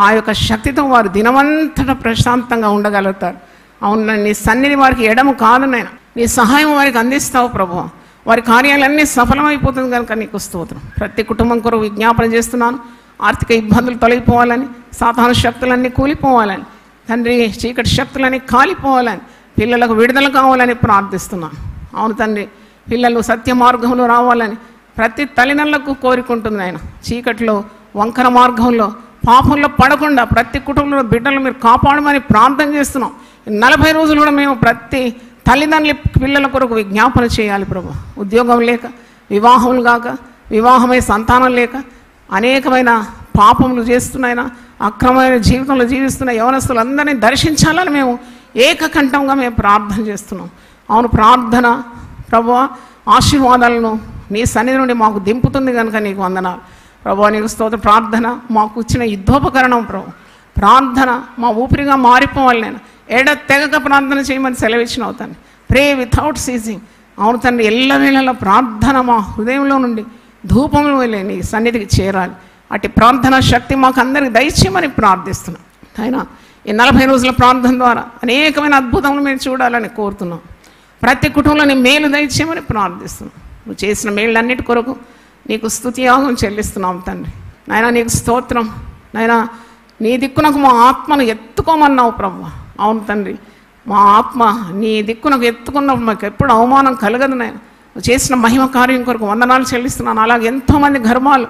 ఆ యొక్క శక్తితో వారు దినమంతటా ప్రశాంతంగా ఉండగలుగుతారు. అవును, నీ సన్నిధి వారికి ఎడము కాదు నాయన. నీ సహాయం వారికి అందిస్తావు ప్రభు. వారి కార్యాలన్నీ సఫలమైపోతుంది కనుక నీకు స్తోత్రం. ప్రతి కుటుంబం కొరకు విజ్ఞాపన చేస్తున్నాను. ఆర్థిక ఇబ్బందులు తొలగిపోవాలని, సాతాను శక్తులన్నీ కూలిపోవాలని, తండ్రి చీకటి శక్తులన్నీ కాలిపోవాలని, పిల్లలకు విడుదల కావాలని ప్రార్థిస్తున్నాను. అవును తండ్రి, పిల్లలు సత్య మార్గంలో రావాలని ప్రతి తల్లిదండ్రులకు కోరుకుంటుంది ఆయన. చీకటిలో, వంకర మార్గంలో, పాపంలో పడకుండా ప్రతి కుటుంబంలో బిడ్డలు మీరు కాపాడమని ప్రార్థన చేస్తున్నాం. 40 రోజులు కూడా మేము ప్రతి తల్లిదండ్రుల పిల్లల కొరకు విజ్ఞాపన చేయాలి ప్రభు. ఉద్యోగం లేక, వివాహములు కాక, వివాహమై సంతానం లేక అనేకమైన పాపములు చేస్తున్నాయినా, అక్రమమైన జీవితంలో జీవిస్తున్న యవనస్తులందరినీ దర్శించాలని మేము ఏకకంఠంగా మేము ప్రార్థన చేస్తున్నాం. అవును, ప్రార్థన ప్రభువా ఆశీర్వాదాలను నీ సన్నిధి నుండి మాకు దింపుతుంది కనుక నీకు వందనాలు ప్రభువా. నీకు స్తోత్రం. ప్రార్థన మాకు ఇచ్చిన యుద్ధోపకరణం ప్రభు. ప్రార్థన మా ఊపిరిగా మారిపోవాలి. నేను తెగక ప్రార్థన చేయమని సెలవిచ్చిన అవుతాను. ప్రే వితౌట్ సీజింగ్. అవును తండ్రి, ఎల్లవేళలా ప్రార్థన మా హృదయంలో నుండి ధూపంలో వెళ్ళి నీ సన్నిధికి చేరాలి. అటు ప్రార్థన శక్తి మాకు అందరికి దయచేయమని ప్రార్థిస్తున్నాం. అయినా ఈ 40 రోజుల ప్రార్థన ద్వారా అనేకమైన అద్భుతములు మేము చూడాలని కోరుతున్నాం. ప్రతి కుటుంబంలో నీ మేలు దయచేయమని ప్రార్థిస్తున్నాం. నువ్వు చేసిన మేళ్ళన్నిటి కొరకు నీకు స్తుతియాగం చెల్లిస్తున్నాం తండ్రి. నాయన నీకు స్తోత్రం. నాయన నీ దిక్కునకు మా ఆత్మను ఎత్తుకోమన్నావు ప్రభు. అవును తండ్రి, మా ఆత్మ నీ దిక్కునకు ఎత్తుకున్నప్పుడు మాకు ఎప్పుడు అవమానం కలగదు. నాయన నువ్వు చేసిన మహిమ కార్యం కొరకు వందనాలు చెల్లిస్తున్నాను. అలాగే ఎంతోమంది గర్భాలు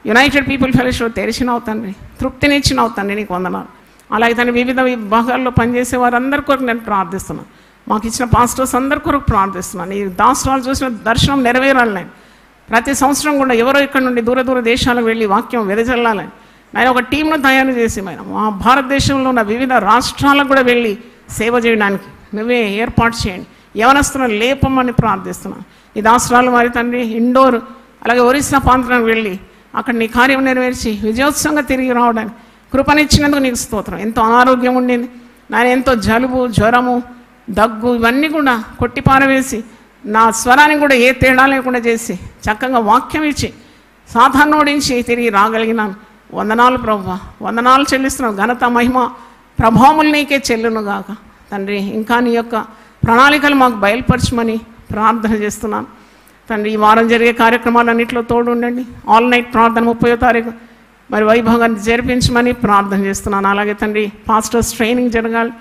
యునైటెడ్ పీపుల్ ఫెలోషిప్ తెరిచినావు తండ్రి, తృప్తినిచ్చినావు తండ్రి, నీకు వందనాలు. అలాగే తండ్రి వివిధ విభాగాల్లో పనిచేసే వారందరి కొరకు నేను ప్రార్థిస్తున్నాను. మాకు ఇచ్చిన పాస్టర్స్ అందరి కొరకు ప్రార్థిస్తున్నాను. ఈ దాసరాలు చూసిన దర్శనం నెరవేరాలి. నేను ప్రతి సంవత్సరం కూడా ఎవరో ఇక్కడ నుండి దూర దూర దేశాలకు వెళ్ళి వాక్యం వెదజల్లాలని నేను ఒక టీంను తయారు చేసి మా భారతదేశంలో ఉన్న వివిధ రాష్ట్రాలకు కూడా వెళ్ళి సేవ చేయడానికి నువ్వే ఏర్పాటు చేయండి. యవనస్తులను లేపమని ప్రార్థిస్తున్నాను. ఈ దాసరాలు వారి తండ్రి ఇండోర్ అలాగే ఒరిస్సా ప్రాంతానికి వెళ్ళి అక్కడ నీ కార్యం నెరవేర్చి విజయోత్సవంగా తిరిగి రావడానికి కృపనిచ్చినందుకు నీకు స్తోత్రం. ఎంతో అనారోగ్యం ఉండింది నాయన, ఎంతో జలుబు, జ్వరము, దగ్గు ఇవన్నీ కూడా కొట్టిపారవేసి నా స్వరానికి కూడా ఏ తేడా లేకుండా చేసి చక్కగా వాక్యం ఇచ్చి సాధారణ ఓడించి తిరిగి రాగలిగినాను. వందనాలు ప్రభువా, వందనాలు చెల్లిస్తున్నావు. ఘనత, మహిమ, ప్రభావములు నీకే చెల్లునుగాక తండ్రి. ఇంకా నీ యొక్క ప్రణాళికలు మాకు బయలుపరచమని ప్రార్థన చేస్తున్నాను తండ్రి. ఈ వారం జరిగే కార్యక్రమాలన్నింటిలో తోడు ఉండండి. ఆల్ నైట్ ప్రార్థన 30వ తారీఖు మరి వైభవాన్ని జరిపించమని ప్రార్థన చేస్తున్నాను. అలాగే తండ్రి పాస్టర్స్ ట్రైనింగ్ జరగాలి,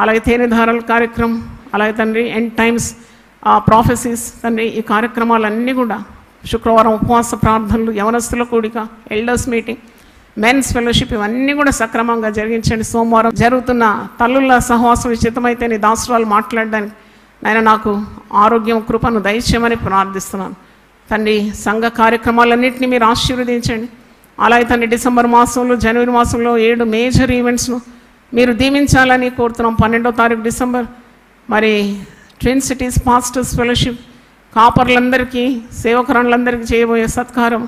అలాగే తేనెధారల కార్యక్రమం, అలాగే తండ్రి ఎండ్ టైమ్స్ ప్రాఫెసీస్ తండ్రి, ఈ కార్యక్రమాలన్నీ కూడా శుక్రవారం ఉపవాస ప్రార్థనలు, యవనస్తుల కూడిక, ఎల్డర్స్ మీటింగ్, మెన్స్ ఫెలోషిప్ ఇవన్నీ కూడా సక్రమంగా జరిగించండి. సోమవారం జరుగుతున్న తల్లుల సహవాసం విచితమైతే నీ దాసురాలు మాట్లాడడానికి నాయన నాకు ఆరోగ్యం కృపను దయచేయమని ప్రార్థిస్తున్నాను తండ్రి. సంఘ కార్యక్రమాలన్నింటినీ మీరు ఆశీర్వదించండి. అలాగే తండ్రి డిసెంబర్ మాసంలో, జనవరి మాసంలో 7 మేజర్ ఈవెంట్స్ను మీరు దీవించాలని కోరుతున్నాం. 12వ తారీఖు డిసెంబర్ మరి ట్విన్ సిటీస్ పాస్టర్స్ ఫెలోషిప్, కాపర్లందరికీ, సేవకురాళ్ళందరికీ చేయబోయే సత్కారం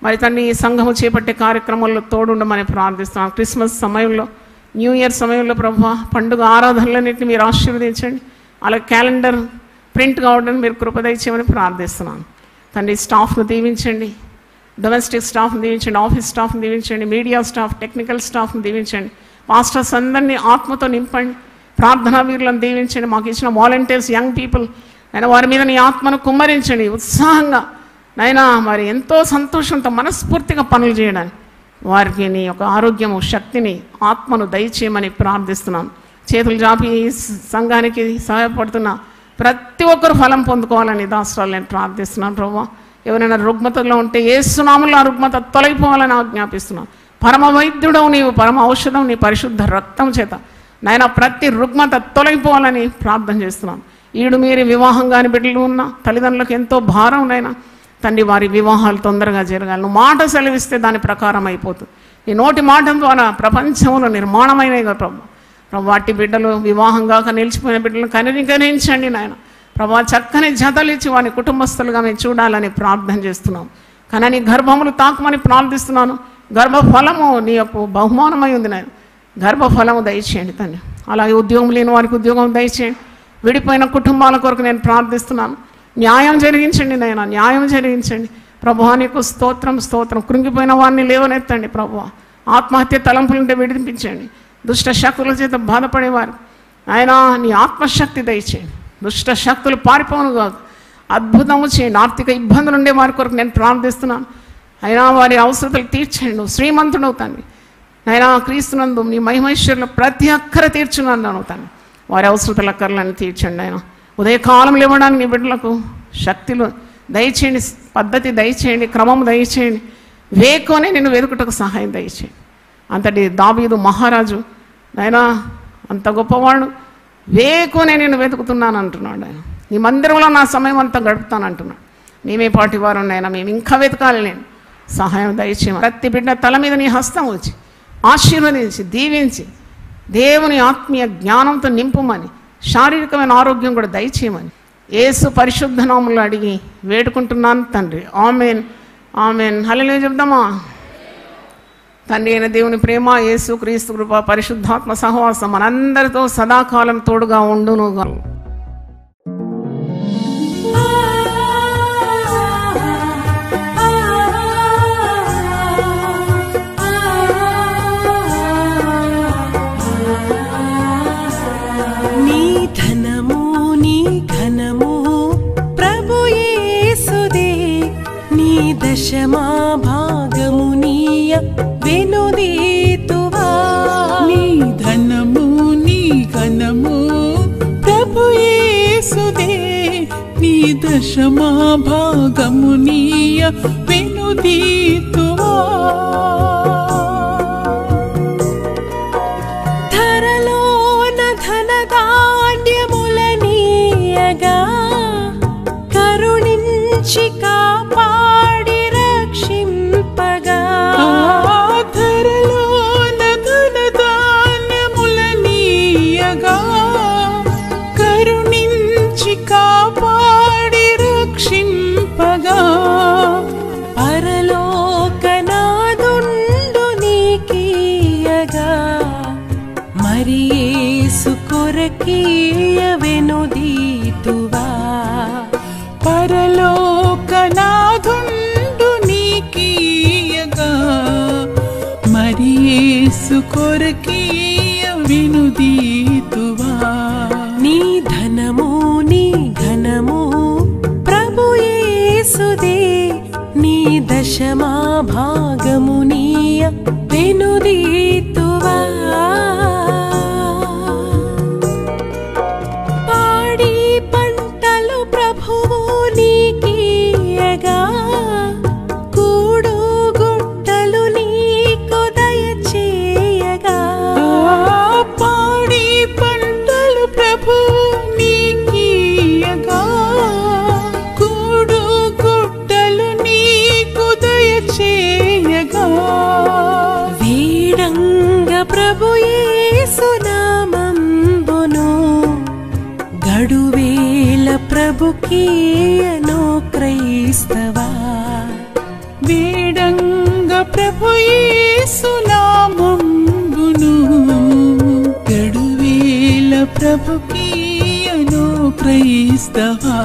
మరి తండ్రి ఈ సంఘము చేపట్టే కార్యక్రమాల్లో తోడుండమని ప్రార్థిస్తున్నాం. క్రిస్మస్ సమయంలో, న్యూ ఇయర్ సమయంలో ప్రభువా పండుగ ఆరాధనలన్నింటినీ మీరు ఆశీర్వదించండి. అలాగే క్యాలెండర్ ప్రింట్ కావడానికి మీరు కృపదయచేయమని ప్రార్థిస్తున్నాను తండ్రి. స్టాఫ్ను దీవించండి, డొమెస్టిక్ స్టాఫ్ను దీవించండి, ఆఫీస్ స్టాఫ్ను దీవించండి, మీడియా స్టాఫ్, టెక్నికల్ స్టాఫ్ను దీవించండి. పాస్టర్స్ అందరినీ ఆత్మతో నింపండి, ప్రార్థనా వీరులను దీవించండి. మాకు ఇచ్చిన వాలంటీర్స్, యంగ్ పీపుల్ అయినా వారి మీద నీ ఆత్మను కుమ్మరించండి. ఉత్సాహంగా నైనా మరి ఎంతో సంతోషంతో మనస్ఫూర్తిగా పనులు చేయడానికి వారికి నీ యొక్క ఆరోగ్యము, శక్తిని, ఆత్మను దయచేయమని ప్రార్థిస్తున్నాను. చేతులు జాపి సంఘానికి సహాయపడుతున్న ప్రతి ఒక్కరు ఫలం పొందుకోవాలని దాసరాలు నేను ప్రార్థిస్తున్నాను ప్రభువా. ఎవరైనా రుగ్మతలో ఉంటే యేసునామములో ఆ రుగ్మత తొలగిపోవాలని ఆజ్ఞాపిస్తున్నాను. పరమ వైద్యుడవు నీవు, పరమ ఔషధం నీ పరిశుద్ధ రక్తం చేత నాయన ప్రతి రుగ్మత తొలగిపోవాలని ప్రార్థన చేస్తున్నాను. ఈడు మీరు వివాహం కాని బిడ్డలు ఉన్న తల్లిదండ్రులకు ఎంతో భారం నైనా తండ్రి, వారి వివాహాలు తొందరగా జరగాలి. నువ్వు మాట సెలవిస్తే దాని ప్రకారం అయిపోతుంది. నీ నోటి మాట ద్వారా ప్రపంచంలో నిర్మాణమైనవి కదా ప్రభు. వాటి బిడ్డలు వివాహం కాక నిలిచిపోయిన బిడ్డలను కనికరించండి నాయన ప్రభా. చక్కని జతలు ఇచ్చి వారి కుటుంబస్తులుగా మేము చూడాలని ప్రార్థన చేస్తున్నాం. కానీ నీ గర్భములు తాకమని ప్రార్థిస్తున్నాను. గర్భఫలము నీ యొక్క బహుమానమై ఉంది నాయన. గర్భఫలము దయచేయండి తండ్రి. అలాగే ఉద్యోగం లేని వారికి ఉద్యోగం దయచేయండి. విడిపోయిన కుటుంబాల కొరకు నేను ప్రార్థిస్తున్నాను. న్యాయం జరిగించండి నాయన, న్యాయం జరిగించండి ప్రభువా. నీకు స్తోత్రం, స్తోత్రం. కృంగిపోయిన వారిని లేవనెత్తండి ప్రభువా. ఆత్మహత్య తలంపులుంటే విడిపించండి. దుష్ట శక్తుల చేత బాధపడేవారు ఆయన నీ ఆత్మశక్తి దయచేయండి. దుష్ట శక్తులు పారిపోను కాదు, అద్భుతము చేయండి. ఆర్థిక ఇబ్బందులు ఉండే వారి కొరకు నేను ప్రార్థిస్తున్నాను. అయినా వారి అవసరతలు తీర్చండి. నువ్వు శ్రీమంతుడు అవుతాను అయినా క్రీస్తునందు నీ మహిమేశ్వరులు ప్రతి అక్కర తీర్చున్నాను అవుతాను. వారి అవసరతల అక్కర్లను తీర్చండి. ఆయన ఉదయకాలంలో ఇవ్వడానికి నీ బిడ్డలకు శక్తులు దయచేయండి, పద్ధతి దయచేయండి, క్రమం దయచేయండి. వేకోనే నేను వెతుకుటకు సహాయం దయచేయండి. అంతటి దావీదు మహారాజు ఆయన అంత గొప్పవాడు, వేకోనే నేను వెతుకుతున్నాను అంటున్నాడు. ఆయన నీ మందిరంలో నా సమయం అంతా గడుపుతాను అంటున్నాడు. మేమే పాటి వారు ఉన్నాయన, మేము ఇంకా వెతకాలి. నేను సహాయం దయచేయమని ప్రతి బిడ్డ తల మీద నీ హస్తం వచ్చి ఆశీర్వదించి దీవించి దేవుని ఆత్మీయ జ్ఞానంతో నింపుమని, శారీరకమైన ఆరోగ్యం కూడా దయచేయమని యేసు పరిశుద్ధ నామములో అడిగి వేడుకుంటున్నాను తండ్రి. Amen, amen. హల్లెలూయా చెప్దామా? తండ్రి అయిన దేవుని ప్రేమ, యేసు క్రీస్తు కృప, పరిశుద్ధాత్మ సహవాసం మనందరితో సదాకాలం తోడుగా ఉండునుగా. నీ ధనము నీ ఘనము ప్రభు యేసుదే, నీ దశమా భాగము నీయ వెనుదీతువా. నీ ధనము నీ ఘనము ప్రభు యేసుదే, నీ దశమా భాగము నీయ వెనుదీతువా. ధరలోన ధనధాన్యములనీయగా కరుణించి కాపాడి రక్షింపగా. ధరలోన ధనధాన్యములనీయగా కరుణించి కాపాడి రక్షింపగా. పరలోకనాదుండు నీకీయగా మరి యేసు కొరకీయ వెనుదీతువా. పరలోకనాథుండు నీకీయగా మరి యేసు కొరకీయ వెనుదీతువా. నీ ధనము యేసుదే నీ దశమా భాగమునీయ వెనుదీతువా పాడి పంటలు ప్రభువు నీకీయగా కూడు గుట్టలు నీకు దయచేయగా పాడి పంటలు ప్రభు నీకీయగా కూడు గుట్టలు నీకు దయచేయగా వీడంగ ప్రభు యేసు నామంబును గడువేల ప్రభుకీయను క్రైస్తవా వేడంగ ప్రభు యేసు నామంబును గడువేల ప్రభుకీయను క్రైస్తవా